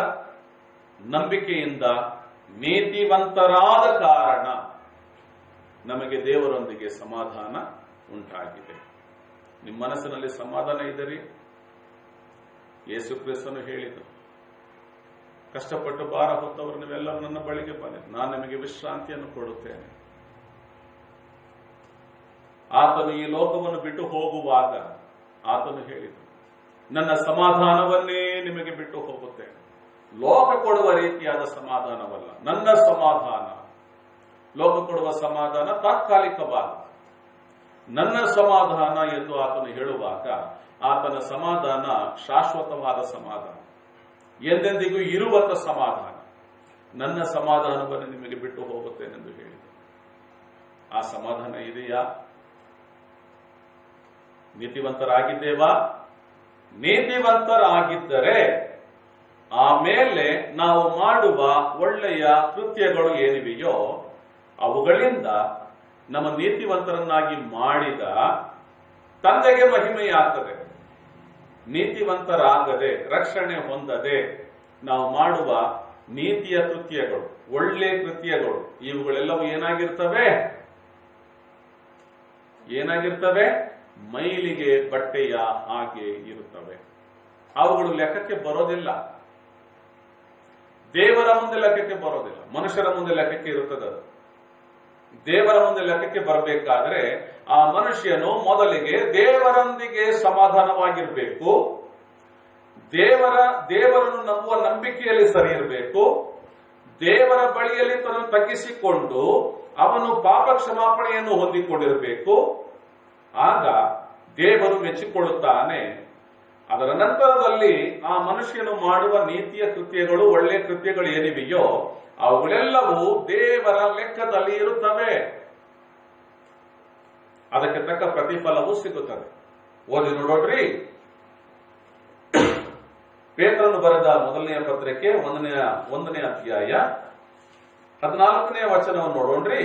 ನಂಬಿಕೆಯಿಂದ ನೀತಿವಂತರಾದ ಕಾರಣ ನಮಗೆ ದೇವರೊಂದಿಗೆ ಸಮಾಧಾನ ಉಂಟಾಗಿದೆ. ನಿಮ್ಮ ಮನಸ್ಸಿನಲ್ಲಿ ಸಮಾಧಾನ ಇದ್ದರೆ ಯೇಸು ಕ್ರಿಸ್ತನು ಹೇಳಿದರು, ಕಷ್ಟಪಟ್ಟು ಭಾರ ಹೊತ್ತವರು ನೀವೆಲ್ಲರೂ ನನ್ನ ಬಳಿಗೆ ಬನ್ನಿ, ನಾನು ನಿಮಗೆ ವಿಶ್ರಾಂತಿಯನ್ನು ಕೊಡುತ್ತೇನೆ. ಆತನು ಈ ಲೋಕವನ್ನು ಬಿಟ್ಟು ಹೋಗುವಾಗ ಆತನು ಹೇಳಿದ, ನನ್ನ ಸಮಾಧಾನವನ್ನೇ ನಿಮಗೆ ಬಿಟ್ಟು ಹೋಗುತ್ತೇನೆ. ಲೋಕ ಕೊಡುವ ರೀತಿಯಾದ ಸಮಾಧಾನವಲ್ಲ, ನನ್ನ ಸಮಾಧಾನ. ಲೋಕ ಕೊಡುವ ಸಮಾಧಾನ ತಾತ್ಕಾಲಿಕವಾದ, ನನ್ನ ಸಮಾಧಾನ ಎಂದು ಆತನು ಹೇಳುವಾಗ ಆತನ ಸಮಾಧಾನ ಶಾಶ್ವತವಾದ ಸಮಾಧಾನ, ಎಂದೆಂದಿಗೂ ಇರುವಂತ ಸಮಾಧಾನ. ನನ್ನ ಸಮಾಧಾನವನ್ನು ನಿಮಗೆ ಬಿಟ್ಟು ಹೋಗುತ್ತೇನೆಂದು ಹೇಳಿದ. ಆ ಸಮಾಧಾನ ಇದೆಯಾ? ನೀತಿವಂತರಾಗಿದ್ದೇವಾ? ನೀತಿವಂತರಾಗಿದ್ದರೆ ಆಮೇಲೆ ನಾವು ಮಾಡುವ ಒಳ್ಳೆಯ ಕೃತ್ಯಗಳು ಏನಿವೆಯೋ ಅವುಗಳಿಂದ ನಮ್ಮ ನೀತಿವಂತರನ್ನಾಗಿ ಮಾಡಿದ ತಂದೆಗೆ ಮಹಿಮೆಯಾಗ್ತದೆ. ನೀತಿವಂತರಾಗದೆ, ರಕ್ಷಣೆ ಹೊಂದದೆ ನಾವು ಮಾಡುವ ನೀತಿಯ ಕೃತ್ಯಗಳು, ಒಳ್ಳೆ ಕೃತ್ಯಗಳು, ಇವುಗಳೆಲ್ಲವೂ ಏನಾಗಿರ್ತವೆ? ಮೈಲಿಗೆ ಬಟ್ಟೆಯ ಹಾಗೆ ಇರುತ್ತವೆ. ಅವುಗಳು ಲೆಕ್ಕಕ್ಕೆ ಬರೋದಿಲ್ಲ. ದೇವರ ಮುಂದೆ ಲೆಕ್ಕಕ್ಕೆ ಬರೋದಿಲ್ಲ, ಮನುಷ್ಯರ ಮುಂದೆ ಲೆಕ್ಕಕ್ಕೆ ಇರುತ್ತದೆ. ದೇವರ ಮುಂದೆ ಲೆಕ್ಕಕ್ಕೆ ಬರಬೇಕಾದ್ರೆ ಆ ಮನುಷ್ಯನು ಮೊದಲಿಗೆ ದೇವರೊಂದಿಗೆ ಸಮಾಧಾನವಾಗಿರಬೇಕು, ದೇವರನ್ನು ನಂಬುವ ನಂಬಿಕೆಯಲ್ಲಿ ಸರಿ ಇರಬೇಕು, ದೇವರ ಬಳಿಯಲ್ಲಿ ತನ್ನನ್ನು ತಗ್ಗಿಸಿಕೊಂಡು ಅವನು ಪಾಪ ಕ್ಷಮಾಪಣೆಯನ್ನು ಹೊಂದಿಕೊಂಡಿರಬೇಕು. ಆಗ ದೇವರು ಮೆಚ್ಚಿಕೊಳ್ಳುತ್ತಾನೆ. ಅದರ ನಂತರದಲ್ಲಿ ಆ ಮನುಷ್ಯನು ಮಾಡುವ ನೀತಿಯ ಕೃತ್ಯಗಳು, ಒಳ್ಳೆಯ ಕೃತ್ಯಗಳು ಏನಿವೆಯೋ ಅವುಗಳೆಲ್ಲವೂ ದೇವರ ಲೆಕ್ಕದಲ್ಲಿ ಇರುತ್ತವೆ. ಅದಕ್ಕೆ ತಕ್ಕ ಪ್ರತಿಫಲವೂ ಸಿಗುತ್ತದೆ. ಓದಿ ನೋಡೋಡ್ರಿ, ಪೇತ್ರನು ಬರೆದ ಮೊದಲನೆಯ ಪತ್ರಿಕೆ 1ನೇ ಅಧ್ಯಾಯ 14ನೇ ವಚನವನ್ನು ನೋಡೋಣ್ರಿ.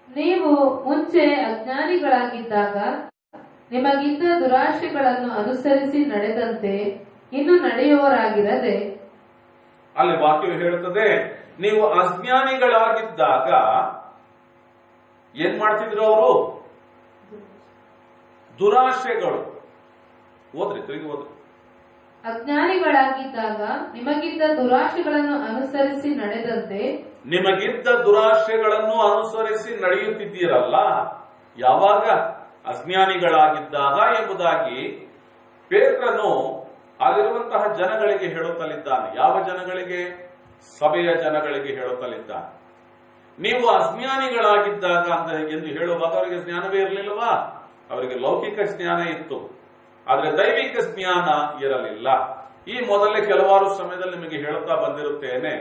ನೀವು ಮುಂಚೆ ಅಜ್ಞಾನಿಗಳಾಗಿದ್ದಾಗ ನಿಮಗಿದ್ದ ದುರಾಶೆಗಳನ್ನು ಅನುಸರಿಸಿ ನಡೆದಂತೆ ಇನ್ನು ನಡೆಯುವವರಾಗಿರದೆ. ಅಲ್ಲಿ ವಾಕ್ಯವು ಹೇಳುತ್ತದೆ, ನೀವು ಅಜ್ಞಾನಿಗಳಾಗಿದ್ದಾಗ ಏನ್ ಮಾಡ್ತಿದ್ರು ಅವರು? ದುರಾಶೆಗಳು. ಓದ್ರಿ, ತಿರುಗಿ ಓದ್ರಿ. ಅಜ್ಞಾನಿಗಳಾಗಿದ್ದಾಗ ನಿಮಗಿದ್ದ ದುರಾಶೆಗಳನ್ನು ಅನುಸರಿಸಿ ನಡೆದಂತೆ. ನಿಮಗಿದ್ದ ದುರಾಶೆಗಳನ್ನು ಅನುಸರಿಸಿ ನಡೆಯುತ್ತಿದ್ದೀರಲ್ಲ. ಯಾವಾಗ? ಅಜ್ಞಾನಿಗಳಾಗಿದ್ದಾಗ ಎಂಬುದಾಗಿ ಪೇತ್ರನು ಅಲ್ಲಿರುವಂತಹ ಜನಗಳಿಗೆ ಹೇಳುತ್ತಲಿದ್ದಾನೆ. ಯಾವ ಜನಗಳಿಗೆ? ಸಭೆಯ ಜನಗಳಿಗೆ ಹೇಳುತ್ತಲಿದ್ದಾನೆ. ನೀವು ಅಜ್ಞಾನಿಗಳಾಗಿದ್ದಾಗ ಅಂತ ಎಂದು ಹೇಳುವಾಗ ಅವರಿಗೆ ಜ್ಞಾನವೇ ಇರಲಿಲ್ಲವಾ? ಅವರಿಗೆ ಲೌಕಿಕ ಜ್ಞಾನ ಇತ್ತು, ಆದರೆ ದೈವಿಕ ಜ್ಞಾನ ಇರಲಿಲ್ಲ. ಈ ಮೊದಲೇ ಕೆಲವಾರು ಸಮಯದಲ್ಲಿ ನಿಮಗೆ ಹೇಳುತ್ತಾ ಬಂದಿರುತ್ತೇನೆ,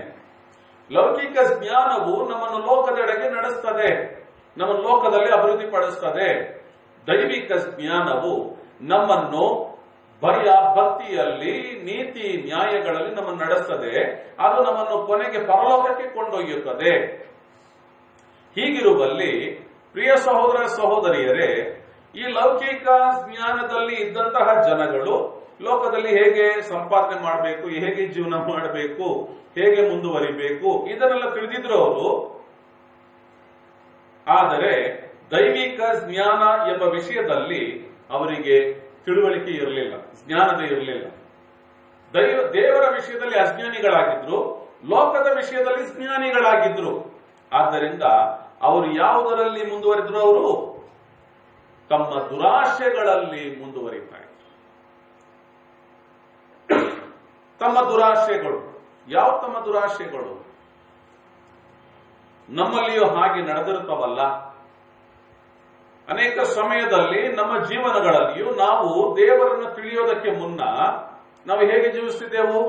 ಲೌಕಿಕ ಜ್ಞಾನವು ನಮ್ಮನ್ನು ಲೋಕದೆಡೆಗೆ ನಡೆಸ್ತದೆ, ನಮ್ಮನ್ನು ಲೋಕದಲ್ಲಿ ಅಭಿವೃದ್ಧಿ ಪಡಿಸ್ತದೆ. ದೈವಿಕ ಜ್ಞಾನವು ನಮ್ಮನ್ನು ಬರಿಯ ಭಕ್ತಿಯಲ್ಲಿ, ನೀತಿ ನ್ಯಾಯಗಳಲ್ಲಿ ನಮ್ಮನ್ನು ನಡೆಸ್ತದೆ. ಅದು ನಮ್ಮನ್ನು ಕೊನೆಗೆ ಪರಲೋಕಕ್ಕೆ ಕೊಂಡೊಯ್ಯುತ್ತದೆ. ಹೀಗಿರುವಲ್ಲಿ ಪ್ರಿಯ ಸಹೋದರ ಸಹೋದರಿಯರೇ, ಈ ಲೌಕಿಕ ಜ್ಞಾನದಲ್ಲಿ ಇದ್ದಂತಹ ಜನಗಳು ಲೋಕದಲ್ಲಿ ಹೇಗೆ ಸಂಪಾದನೆ ಮಾಡಬೇಕು, ಹೇಗೆ ಜೀವನ ಮಾಡಬೇಕು, ಹೇಗೆ ಮುಂದುವರಿಬೇಕು ಇದನ್ನೆಲ್ಲ ತಿಳಿದಿದ್ರು ಅವರು. ಆದರೆ ದೈವಿಕ ಜ್ಞಾನ ಎಂಬ ವಿಷಯದಲ್ಲಿ ಅವರಿಗೆ ತಿಳುವಳಿಕೆ ಇರಲಿಲ್ಲ, ಜ್ಞಾನವೇ ಇರಲಿಲ್ಲ. ದೇವರ ವಿಷಯದಲ್ಲಿ ಅಜ್ಞಾನಿಗಳಾಗಿದ್ರು, ಲೋಕದ ವಿಷಯದಲ್ಲಿ ಜ್ಞಾನಿಗಳಾಗಿದ್ರು. ಆದ್ದರಿಂದ ಅವರು ಯಾವುದರಲ್ಲಿ ಮುಂದುವರಿದ್ರು? ಅವರು ತಮ್ಮ ದುರಾಶೆಗಳಲ್ಲಿ ಮುಂದುವರಿತಾ ಇದ್ರು. ತಮ್ಮ ದುರಾಶೆಗಳು ಯಾವ? ತಮ್ಮ ದುರಾಶೆಗಳು ನಮ್ಮಲ್ಲಿಯೂ ಹಾಗೆ ನಡೆದಿರುತ್ತವಲ್ಲ. ಅನೇಕ ಸಮಯದಲ್ಲಿ ನಮ್ಮ ಜೀವನಗಳಲ್ಲಿಯೂ ನಾವು ದೇವರನ್ನು ತಿಳಿಯೋದಕ್ಕೆ ಮುನ್ನ ನಾವು ಹೇಗೆ ಜೀವಿಸುತ್ತಿದ್ದೆವು?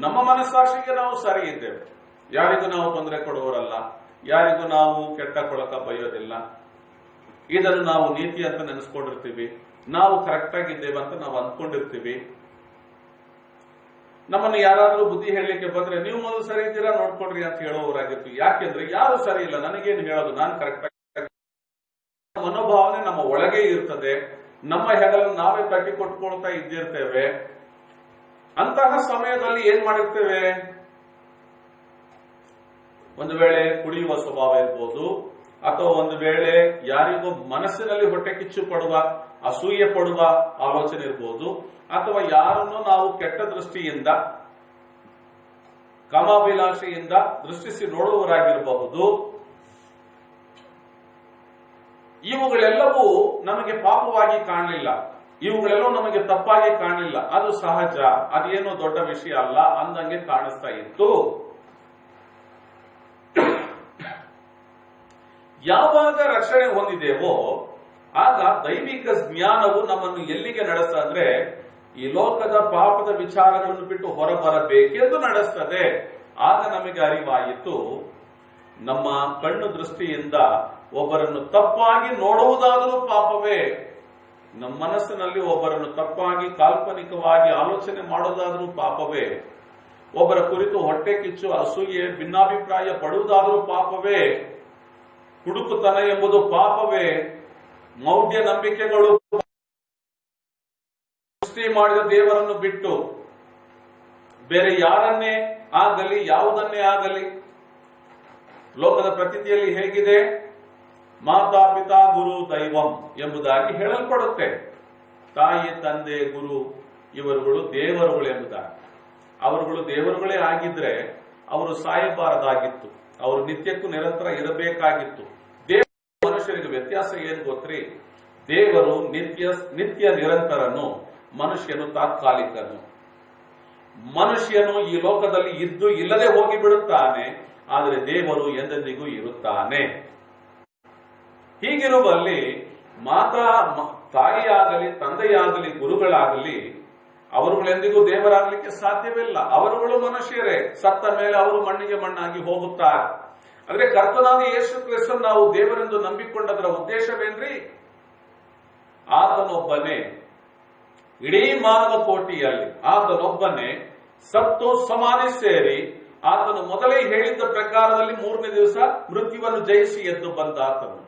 ನಮ್ಮ ಮನಸ್ಸಾಕ್ಷಿಗೆ ನಾವು ಸರಿ ಇದ್ದೇವೆ. ಯಾರಿಗೂ ನಾವು ತೊಂದರೆ ಕೊಡುವವರಲ್ಲ, ಯಾರಿಗೂ ನಾವು ಕೆಟ್ಟ ಕೊಳಕ ಬೈಯೋದಿಲ್ಲ. ಇದನ್ನು ನಾವು ನೀತಿ ಅಂತ ನೆನೆಸ್ಕೊಂಡಿರ್ತೀವಿ, ನಾವು ಕರೆಕ್ಟ್ ಆಗಿದ್ದೇವೆ ಅಂತ ನಾವು ಅಂದ್ಕೊಂಡಿರ್ತೀವಿ. ನಮ್ಮನ್ನು ಯಾರಾದ್ರೂ ಬುದ್ಧಿ ಹೇಳಲಿಕ್ಕೆ ಬಂದ್ರೆ ನೀವು ಮೊದಲು ಸರಿ ಇದ್ದೀರಾ ನೋಡ್ಕೊಡ್ರಿ ಅಂತ ಹೇಳೋರಾಗಿರ್ತೀವಿ. ಯಾಕೆಂದ್ರೆ ಯಾರು ಸರಿ ಇಲ್ಲ, ನನಗೇನು ಹೇಳೋದು, ನಾನು ಕರೆಕ್ಟ್ ಆಗಿ ಮನೋಭಾವನೆ ನಮ್ಮ ಒಳಗೆ ಇರ್ತದೆ. ನಮ್ಮ ಹೆಗಲನ್ನು ನಾವೇ ತಟ್ಟಿ ಕೊಟ್ಕೊಳ್ತಾ ಇದ್ದಿರ್ತೇವೆ. ಅಂತಹ ಸಮಯದಲ್ಲಿ ಏನ್ ಮಾಡಿರ್ತೇವೆ? ಒಂದು ವೇಳೆ ಕುಡಿಯುವ ಸ್ವಭಾವ ಇರ್ಬೋದು, ಅಥವಾ ಒಂದು ವೇಳೆ ಯಾರಿಗೂ ಮನಸ್ಸಿನಲ್ಲಿ ಹೊಟ್ಟೆ ಕಿಚ್ಚು ಪಡುವ, ಅಸೂಯೆ ಪಡುವ ಆಲೋಚನೆ ಇರ್ಬೋದು, ಅಥವಾ ಯಾರನ್ನು ನಾವು ಕೆಟ್ಟ ದೃಷ್ಟಿಯಿಂದ, ಕಾಮಾಭಿಲಾಷೆಯಿಂದ ದೃಷ್ಟಿಸಿ ನೋಡುವವರಾಗಿರಬಹುದು. ಇವುಗಳೆಲ್ಲವೂ ನಮಗೆ ಪಾಪವಾಗಿ ಕಾಣಲಿಲ್ಲ, ಇವುಗಳೆಲ್ಲವೂ ನಮಗೆ ತಪ್ಪಾಗಿ ಕಾಣಲಿಲ್ಲ. ಅದು ಸಹಜ, ಅದೇನೋ ದೊಡ್ಡ ವಿಷಯ ಅಲ್ಲ ಅಂದಂಗೆ ಕಾಣಿಸ್ತಾ ಇತ್ತು. ಯಾವಾಗ ರಕ್ಷಣೆ ಹೊಂದಿದೆವೋ ಆಗ ದೈವಿಕ ಜ್ಞಾನವು ನಮ್ಮನ್ನು ಎಲ್ಲಿಗೆ ನಡೆಸ್ತಂದ್ರೆ ಈ ಲೋಕದ ಪಾಪದ ವಿಚಾರಗಳನ್ನು ಬಿಟ್ಟು ಹೊರಬರಬೇಕೆಂದು ನಡೆಸ್ತದೆ. ಆಗ ನಮಗೆ ಅರಿವಾಯಿತು, ನಮ್ಮ ಕಣ್ಣು ದೃಷ್ಟಿಯಿಂದ ಒಬ್ಬರನ್ನು ತಪ್ಪಾಗಿ ನೋಡುವುದಾದರೂ ಪಾಪವೇ, ನಮ್ಮ ಮನಸ್ಸಿನಲ್ಲಿ ಒಬ್ಬರನ್ನು ತಪ್ಪಾಗಿ ಕಾಲ್ಪನಿಕವಾಗಿ ಆಲೋಚನೆ ಮಾಡೋದಾದರೂ ಪಾಪವೇ, ಒಬ್ಬರ ಕುರಿತು ಹೊಟ್ಟೆ ಕಿಚ್ಚು ಅಸೂಯೆ ಭಿನ್ನಾಭಿಪ್ರಾಯ ಪಡುವುದಾದರೂ ಪಾಪವೇ, ಕುಡುಕುತನ ಎಂಬುದು ಪಾಪವೇ, ಮೌಢ್ಯ ನಂಬಿಕೆಗಳು ಸೃಷ್ಟಿ ಮಾಡಿದ ದೇವರನ್ನು ಬಿಟ್ಟು ಬೇರೆ ಯಾರನ್ನೇ ಆಗಲಿ ಯಾವುದನ್ನೇ ಆಗಲಿ, ಲೋಕದ ಪ್ರತೀತಿಯಲ್ಲಿ ಹೇಗಿದೆ, ಮಾತಾ ಪಿತಾ ಗುರು ದೈವಂ ಎಂಬುದಾಗಿ ಹೇಳಲ್ಪಡುತ್ತೆ. ತಾಯಿ ತಂದೆ ಗುರು ಇವರುಗಳು ದೇವರುಗಳು ಎಂಬುದಾಗಿ. ಅವರುಗಳು ದೇವರುಗಳೇ ಆಗಿದ್ರೆ ಅವರು ಸಾಯಬಾರದಾಗಿತ್ತು, ಅವರು ನಿತ್ಯಕ್ಕೂ ನಿರಂತರ ಇರಬೇಕಾಗಿತ್ತು. ದೇವರು ಮನುಷ್ಯರಿಗೆ ವ್ಯತ್ಯಾಸ ಏನು ಗೊತ್ತ್ರಿ? ದೇವರು ನಿತ್ಯ ನಿರಂತರನು, ಮನುಷ್ಯನು ತಾತ್ಕಾಲಿಕನು. ಮನುಷ್ಯನು ಈ ಲೋಕದಲ್ಲಿ ಇದ್ದು ಇಲ್ಲದೆ ಹೋಗಿಬಿಡುತ್ತಾನೆ, ಆದರೆ ದೇವರು ಎಂದೆಂದಿಗೂ ಇರುತ್ತಾನೆ. ಹೀಗಿರುವಲ್ಲಿ ತಾಯಿಯಾಗಲಿ ತಂದೆಯಾಗಲಿ ಗುರುಗಳಾಗಲಿ ಅವರುಗಳೆಂದಿಗೂ ದೇವರಾಗಲಿಕ್ಕೆ ಸಾಧ್ಯವಿಲ್ಲ. ಅವರುಗಳು ಮನುಷ್ಯರೇ, ಸತ್ತ ಮೇಲೆ ಅವರು ಮಣ್ಣಿಗೆ ಮಣ್ಣಾಗಿ ಹೋಗುತ್ತಾರೆ. ಆದರೆ ಕರ್ತನಾದ ಯೇಸು ಕ್ರಿಸ್ತನು ನಾವು ದೇವರೆಂದು ನಂಬಿಕೊಂಡದರ ಉದ್ದೇಶವೇನ್ರಿ? ಆತನೊಬ್ಬನೇ ಇಡೀ ಮಾನವ ಕೋಟಿಯಲ್ಲಿ ಆತನೊಬ್ಬನೇ ಸತ್ತು ಸಮಾಧಿ ಸೇರಿ ಆತನು ಮೊದಲೇ ಹೇಳಿದ್ದ ಪ್ರಕಾರದಲ್ಲಿ 3ನೇ ದಿವಸ ಮೃತ್ಯುವನ್ನು ಜಯಿಸಿ ಎದ್ದು ಬಂದ ಆತನು.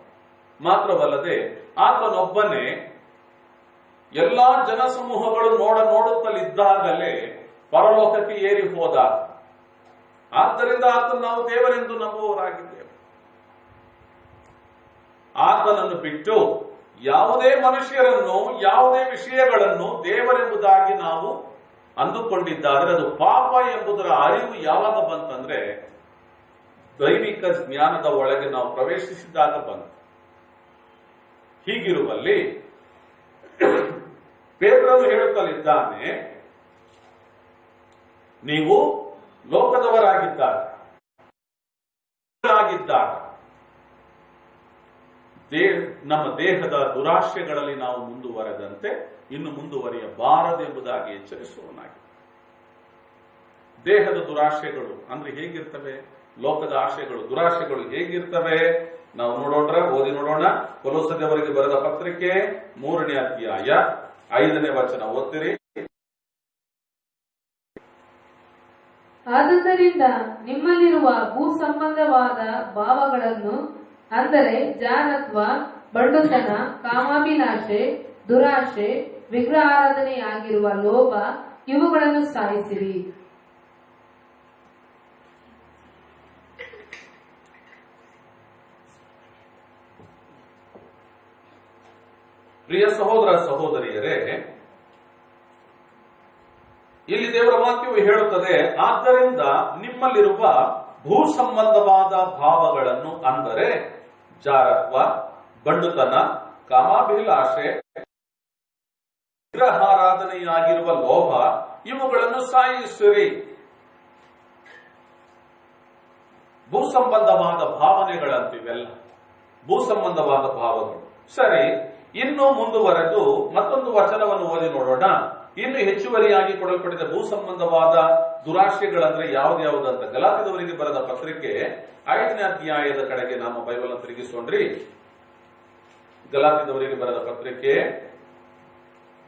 ಮಾತ್ರವಲ್ಲದೆ ಆತನೊಬ್ಬನೇ ಎಲ್ಲಾ ಜನಸಮೂಹಗಳು ನೋಡುತ್ತಲಿದ್ದಾಗಲೇ ಪರಲೋಕಕ್ಕೆ ಏರಿ ಹೋದ. ಆದ್ದರಿಂದ ಆತನು ನಾವು ದೇವರೆಂದು ನಂಬುವವರಾಗಿದ್ದೇವೆ. ಆತನನ್ನು ಬಿಟ್ಟು ಯಾವುದೇ ಮನುಷ್ಯರನ್ನು ಯಾವುದೇ ವಿಷಯಗಳನ್ನು ದೇವರೆಂಬುದಾಗಿ ನಾವು ಅಂದುಕೊಂಡಿದ್ದಾದರೆ ಅದು ಪಾಪ ಎಂಬುದರ ಅರಿವು ಯಾವಾಗ ಬಂತಂದ್ರೆ ದೈವಿಕ ಜ್ಞಾನದ ಒಳಗೆ ನಾವು ಪ್ರವೇಶಿಸಿದಾಗ ಬಂತು. ಹೀಗಿರುವಲ್ಲಿ ಪೇತ್ರನು ಹೇಳುತ್ತಲಿದ್ದಾನೆ, ನೀವು ಲೋಕದವರಾಗಿದ್ದಾಗ ನಮ್ಮ ದೇಹದ ದುರಾಶೆಗಳಲ್ಲಿ ನಾವು ಮುಂದುವರೆದಂತೆ ಇನ್ನು ಮುಂದುವರಿಯಬಾರದೆಂಬುದಾಗಿ ಎಚ್ಚರಿಸುವನಾಗಿ. ದೇಹದ ದುರಾಶೆಗಳು ಅಂದ್ರೆ ಹೇಗಿರ್ತವೆ? ಲೋಕದ ಆಶೆಗಳು, ದುರಾಶೆಗಳು ಹೇಗಿರ್ತವೆ? ನಾವು ಓದಿ ನೋಡೋಣ. ಕೊಲೋಸದವರಿಗೆ ಬರೆದ ಪತ್ರಿಕೆ 3ನೇ ಅಧ್ಯಾಯ 5ನೇ ವಚನ ಓದ್ತೀರಿ. ಆದುದರಿಂದ ನಿಮ್ಮಲ್ಲಿರುವ ಭೂ ಸಂಬಂಧವಾದ ಭಾವಗಳನ್ನು, ಅಂದರೆ ಜಾರತ್ವ, ಬಂಡುತನ, ಕಾಮಾಭಿಲಾಷೆ, ದುರಾಶೆ, ವಿಗ್ರಹಾರಾಧನೆಯಾಗಿರುವ ಲೋಭ, ಇವುಗಳನ್ನು ಸಾಯಿಸಿರಿ. ಪ್ರಿಯ ಸಹೋದರ ಸಹೋದರಿಯರೇ, ಇಲ್ಲಿ ದೇವರ ವಾಕ್ಯವು ಹೇಳುತ್ತದೆ, ಆದ್ದರಿಂದ ನಿಮ್ಮಲ್ಲಿರುವ ಭೂ ಸಂಬಂಧವಾದ ಭಾವಗಳನ್ನು, ಅಂದರೆ ಜಾರತ್ವ, ಬಂಡುತನ, ಕಾಮಾಭಿಲಾಷೆ, ವಿಗ್ರಹಾರಾಧನೆಯಾಗಿರುವ ಲೋಭ, ಇವುಗಳನ್ನು ಸಾಯಿಸಿರಿ. ಭೂ ಸಂಬಂಧವಾದ ಭಾವನೆಗಳಂತಿವೆಲ್ಲ ಭೂ ಸಂಬಂಧವಾದ ಭಾವಗಳು. ಸರಿ, ಇನ್ನು ಮುಂದುವರೆದು ಮತ್ತೊಂದು ವಚನವನ್ನು ಓದಿ ನೋಡೋಣ. ಇನ್ನು ಹೆಚ್ಚುವರಿಯಾಗಿ ಕೊಡಲ್ಪಟ್ಟಿದ ಭೂ ಸಂಬಂಧವಾದ ದುರಾಶೆಗಳಂದ್ರೆ ಯಾವ್ದ್ಯಾವುದಂತ ಗಲಾತ್ಯದವರಿಗೆ ಬರೆದ ಪತ್ರಿಕೆ 5ನೇ ಅಧ್ಯಾಯದ ಕಡೆಗೆ ನಮ್ಮ ಬೈಬಲ್ ತಿರುಗಿಸೋಣ್ರಿ. ಗಲಾತ್ಯದವರಿಗೆ ಬರೆದ ಪತ್ರಿಕೆ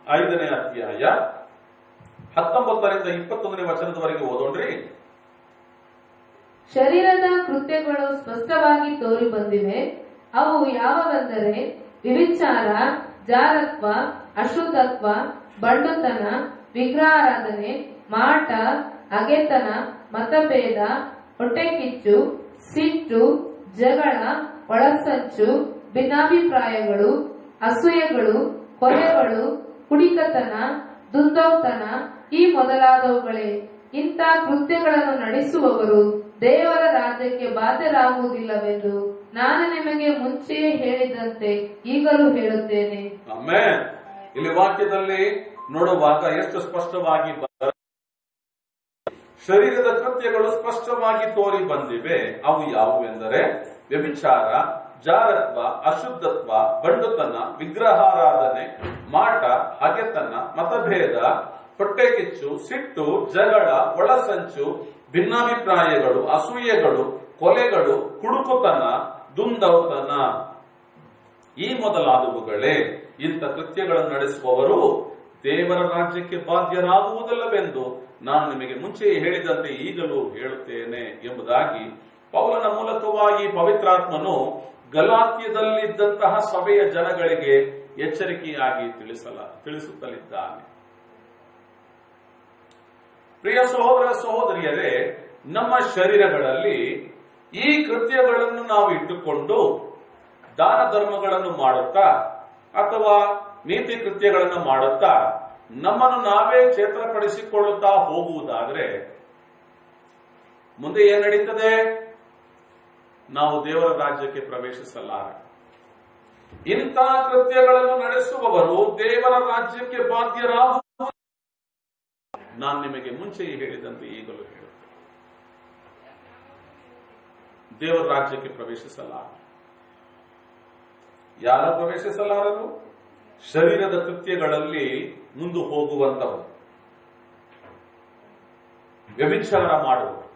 5ನೇ ಅಧ್ಯಾಯ 19ರಿಂದ 21ನೇ ವಚನದವರೆಗೆ ಓದೋಣ್ರಿ. ಶರೀರದ ಕೃತ್ಯಗಳು ಸ್ಪಷ್ಟವಾಗಿ ತೋರಿ ಬಂದಿವೆ. ಅವು ಯಾವುವೆಂದರೆ ವ್ಯಭಿಚಾರ, ಜಾರತ್ವ, ಅಶುದ್ಧತ್ವ, ಬಂಡುತನ, ವಿಗ್ರಹಾರಾಧನೆ, ಮಾಟ, ಹಗೆತನ, ಮತಭೇದ, ಹೊಟ್ಟೆಕಿಚ್ಚು, ಸಿಟ್ಟು, ಜಗಳ, ಒಳಸಂಚು, ಭಿನ್ನಾಭಿಪ್ರಾಯಗಳು, ಅಸೂಯೆಗಳು, ಕೊಲೆಗಳು, ಕುಡಿಕತನ, ದುಂದೌತನ, ಈ ಮೊದಲಾದವುಗಳೇ. ಇಂಥ ಕೃತ್ಯಗಳನ್ನು ನಡೆಸುವವರು ದೇವರ ರಾಜ್ಯಕ್ಕೆ ಬಾಧ್ಯರಾಗುವುದಿಲ್ಲವೆಂದು ನಾನು ನಿಮಗೆ ಮುಂಚೆಯೇ ಹೇಳಿದಂತೆ ಈಗಲೂ ಹೇಳುತ್ತೇನೆ. ಆಮೆನ್. ಇಲ್ಲಿ ವಾಕ್ಯದಲ್ಲಿ ನೋಡುವಾಗ ಎಷ್ಟು ಸ್ಪಷ್ಟವಾಗಿ ಶರೀರದ ಕೃತ್ಯಗಳು ಸ್ಪಷ್ಟವಾಗಿ ತೋರಿ ಬಂದಿವೆ. ಅವು ಯಾವುವೆಂದರೆ ವ್ಯಭಿಚಾರ, ಜಾರತ್ವ, ಅಶುದ್ಧತ್ವ, ಬಂಡುತನ, ವಿಗ್ರಹಾರಾಧನೆ, ಮಾಟ, ಹಗೆತನ, ಮತಭೇದ, ಹೊಟ್ಟೆಕಿಚ್ಚು, ಸಿಟ್ಟು, ಜಗಳ, ಒಳಸಂಚು, ಭಿನ್ನಾಭಿಪ್ರಾಯಗಳು, ಅಸೂಯೆಗಳು, ಕೊಲೆಗಳು, ಕುಡುಕುತನ, ದುಂದೌತನ, ಈ ಮೊದಲಾದವುಗಳೇ. ಇಂಥ ಕೃತ್ಯಗಳನ್ನು ನಡೆಸುವವರು ದೇವರ ರಾಜ್ಯಕ್ಕೆ ಬಾಧ್ಯರಾಗುವುದಿಲ್ಲವೆಂದು ನಾನು ನಿಮಗೆ ಮುಂಚೆ ಹೇಳಿದಂತೆ ಈಗಲೂ ಹೇಳುತ್ತೇನೆ ಎಂಬುದಾಗಿ ಪೌಲನ ಮೂಲಕವಾಗಿ ಪವಿತ್ರಾತ್ಮನು ಗಲಾತ್ಯದಲ್ಲಿದ್ದಂತಹ ಸಭೆಯ ಜನಗಳಿಗೆ ಎಚ್ಚರಿಕೆಯಾಗಿ ತಿಳಿಸುತ್ತಲಿದ್ದಾನೆ. ಪ್ರಿಯ ಸಹೋದರ ಸಹೋದರಿಯರೇ, ನಮ್ಮ ಶರೀರಗಳಲ್ಲಿ ಈ ಕೃತ್ಯಗಳನ್ನು ನಾವು ಇಟ್ಟುಕೊಂಡು ದಾನ ಧರ್ಮಗಳನ್ನು ಮಾಡುತ್ತಾ ಅಥವಾ ನೀತಿ ಕೃತ್ಯಗಳನ್ನು ಮಾಡುತ್ತಾ ನಮ್ಮನ್ನು ನಾವೇ ಚೇತನಪಡಿಸಿಕೊಳ್ಳುತ್ತಾ ಹೋಗುವುದಾದರೆ ಮುಂದೆ ಏನ್ ನಡೀತದೆ? ನಾವು ದೇವರ ರಾಜ್ಯಕ್ಕೆ ಪ್ರವೇಶಿಸಲಾರೆ. ಇಂಥ ಕೃತ್ಯಗಳನ್ನು ನಡೆಸುವವರು ದೇವರ ರಾಜ್ಯಕ್ಕೆ ಬಾಧ್ಯರಾಗುವ ನಾನು ನಿಮಗೆ ಮುಂಚೆ ಹೇಳಿದಂತೆ ಈಗಲೂ ಹೇಳುತ್ತೇನೆ, ದೇವರ ರಾಜ್ಯಕ್ಕೆ ಪ್ರವೇಶಿಸಲಾರ. ಯಾರು ಪ್ರವೇಶಿಸಲಾರರು? ಶರೀರದ ಕೃತ್ಯಗಳಲ್ಲಿ ಮುಂದೆ ಹೋಗುವಂತವರು, ವ್ಯಭಿಚಾರ ಮಾಡುವವರು,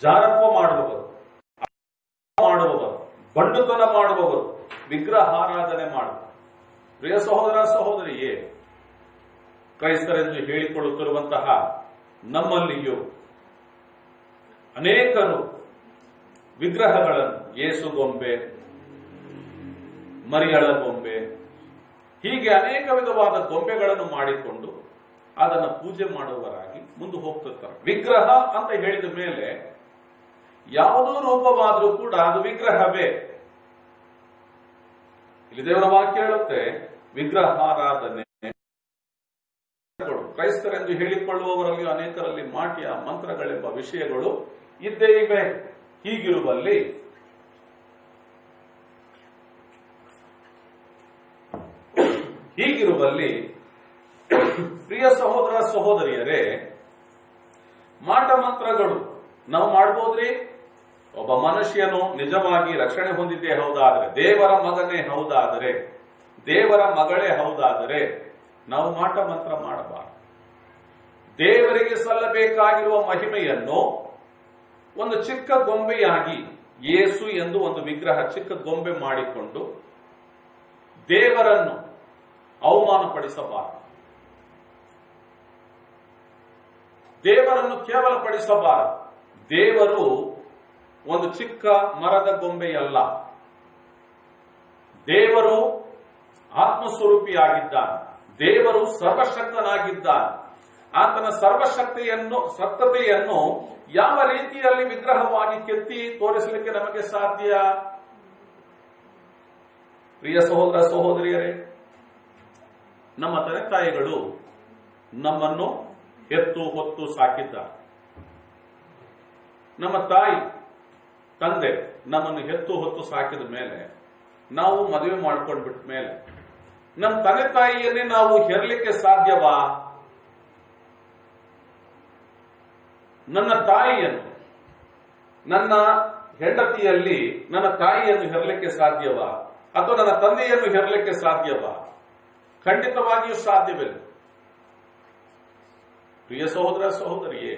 ಜಾರತ್ವ ಮಾಡುವವರು, ಬಂಡುತನ ಮಾಡುವವರು, ವಿಗ್ರಹಾರಾಧನೆ ಮಾಡುವರು. ಪ್ರಿಯ ಸಹೋದರ ಸಹೋದರಿಯೇ, ಕ್ರೈಸ್ತರೆಂದು ಹೇಳಿಕೊಳ್ಳುತ್ತಿರುವಂತಹ ನಮ್ಮಲ್ಲಿಯೂ ಅನೇಕರು ವಿಗ್ರಹಗಳನ್ನು, ಯೇಸು ಗೊಂಬೆ, ಮರಿಯಳ ಗೊಂಬೆ, ಹೀಗೆ ಅನೇಕ ವಿಧವಾದ ಗೊಂಬೆಗಳನ್ನು ಮಾಡಿಕೊಂಡು ಅದನ್ನು ಪೂಜೆ ಮಾಡುವವರಾಗಿ ಮುಂದೆ ಹೋಗ್ತಿರ್ತಾರೆ. ವಿಗ್ರಹ ಅಂತ ಹೇಳಿದ ಮೇಲೆ ಯಾವುದೋ ರೂಪವಾದರೂ ಕೂಡ ಅದು ವಿಗ್ರಹವೇ. ಇಲ್ಲಿ ದೇವರ ವಾಕ್ಯ ಹೇಳುತ್ತೆ, ವಿಗ್ರಹಾರಾಧನೆ ಕ್ರೈಸ್ತರೆಂದು ಹೇಳಿಕೊಳ್ಳುವವರಲ್ಲಿ ಅನೇಕರಲ್ಲಿ ಮಾಟ್ಯ ಮಂತ್ರಗಳೆಂಬ ವಿಷಯಗಳು ಇದ್ದೇ ಇವೆ. ಹೀಗಿರುವಲ್ಲಿ ಪ್ರಿಯ ಸಹೋದರ ಸಹೋದರಿಯರೇ, ಮಾಟ ಮಂತ್ರಗಳು ನಾವು ಮಾಡಬಹುದ್ರಿ? ಒಬ್ಬ ಮನುಷ್ಯನು ನಿಜವಾಗಿ ರಕ್ಷಣೆ ಹೊಂದಿದ್ದೇ ಹೌದಾದರೆ, ದೇವರ ಮಗನೇ ಹೌದಾದರೆ, ದೇವರ ಮಗಳೇ ಹೌದಾದರೆ ನಾವು ಮಾಟ ಮಂತ್ರ ಮಾಡಬಾರದು. ದೇವರಿಗೆ ಸಲ್ಲಬೇಕಾಗಿರುವ ಮಹಿಮೆಯನ್ನು ಒಂದು ಚಿಕ್ಕ ಗೊಂಬೆಯಾಗಿ ಯೇಸು ಎಂದು ಒಂದು ವಿಗ್ರಹ, ಚಿಕ್ಕ ಗೊಂಬೆ ಮಾಡಿಕೊಂಡು ದೇವರನ್ನು ಅವಮಾನಪಡಿಸಬಾರದು. ದೇವರನ್ನು ಕೇವಲ ಪಡಿಸಬಾರದು. ದೇವರು ಒಂದು ಚಿಕ್ಕ ಮರದ ಗೊಂಬೆಯಲ್ಲ. ದೇವರು ಆತ್ಮಸ್ವರೂಪಿಯಾಗಿದ್ದಾನೆ. ದೇವರು ಸರ್ವಶಕ್ತನಾಗಿದ್ದಾನೆ. ಆತನ ಸತ್ತತೆಯನ್ನು ಯಾವ ರೀತಿಯಲ್ಲಿ ವಿಗ್ರಹವಾಗಿ ಕೆತ್ತಿ ತೋರಿಸಲಿಕ್ಕೆ ನಮಗೆ ಸಾಧ್ಯ? ಪ್ರಿಯ ಸಹೋದರ ಸಹೋದರಿಯರೇ, ನಮ್ಮ ತಂದೆ ತಾಯಿಗಳು ನಮ್ಮನ್ನು ಹೆತ್ತು ಹೊತ್ತು ಸಾಕಿದ್ದಾರೆ. ನಮ್ಮ ತಾಯಿ ತಂದೆ ನಮ್ಮನ್ನು ಹೆತ್ತು ಹೊತ್ತು ಸಾಕಿದ ಮೇಲೆ, ನಾವು ಮದುವೆ ಮಾಡ್ಕೊಂಡ್ಬಿಟ್ಟ ಮೇಲೆ ನಮ್ಮ ತಂದೆ ತಾಯಿಯನ್ನೇ ನಾವು ಹೆರಲಿಕ್ಕೆ ಸಾಧ್ಯವಾ? ನನ್ನ ತಾಯಿಯನ್ನು, ನನ್ನ ಹೆಂಡತಿಯಲ್ಲಿ ನನ್ನ ತಾಯಿಯನ್ನು ಹೆರಲಿಕ್ಕೆ ಸಾಧ್ಯವಾ? ಅಥವಾ ನನ್ನ ತಂದೆಯನ್ನು ಹೆರಲಿಕ್ಕೆ ಸಾಧ್ಯವಾ? ಖಂಡಿತವಾಗಿಯೂ ಸಾಧ್ಯವಿಲ್ಲ. ಪ್ರಿಯ ಸಹೋದರ ಸಹೋದರಿಯೇ,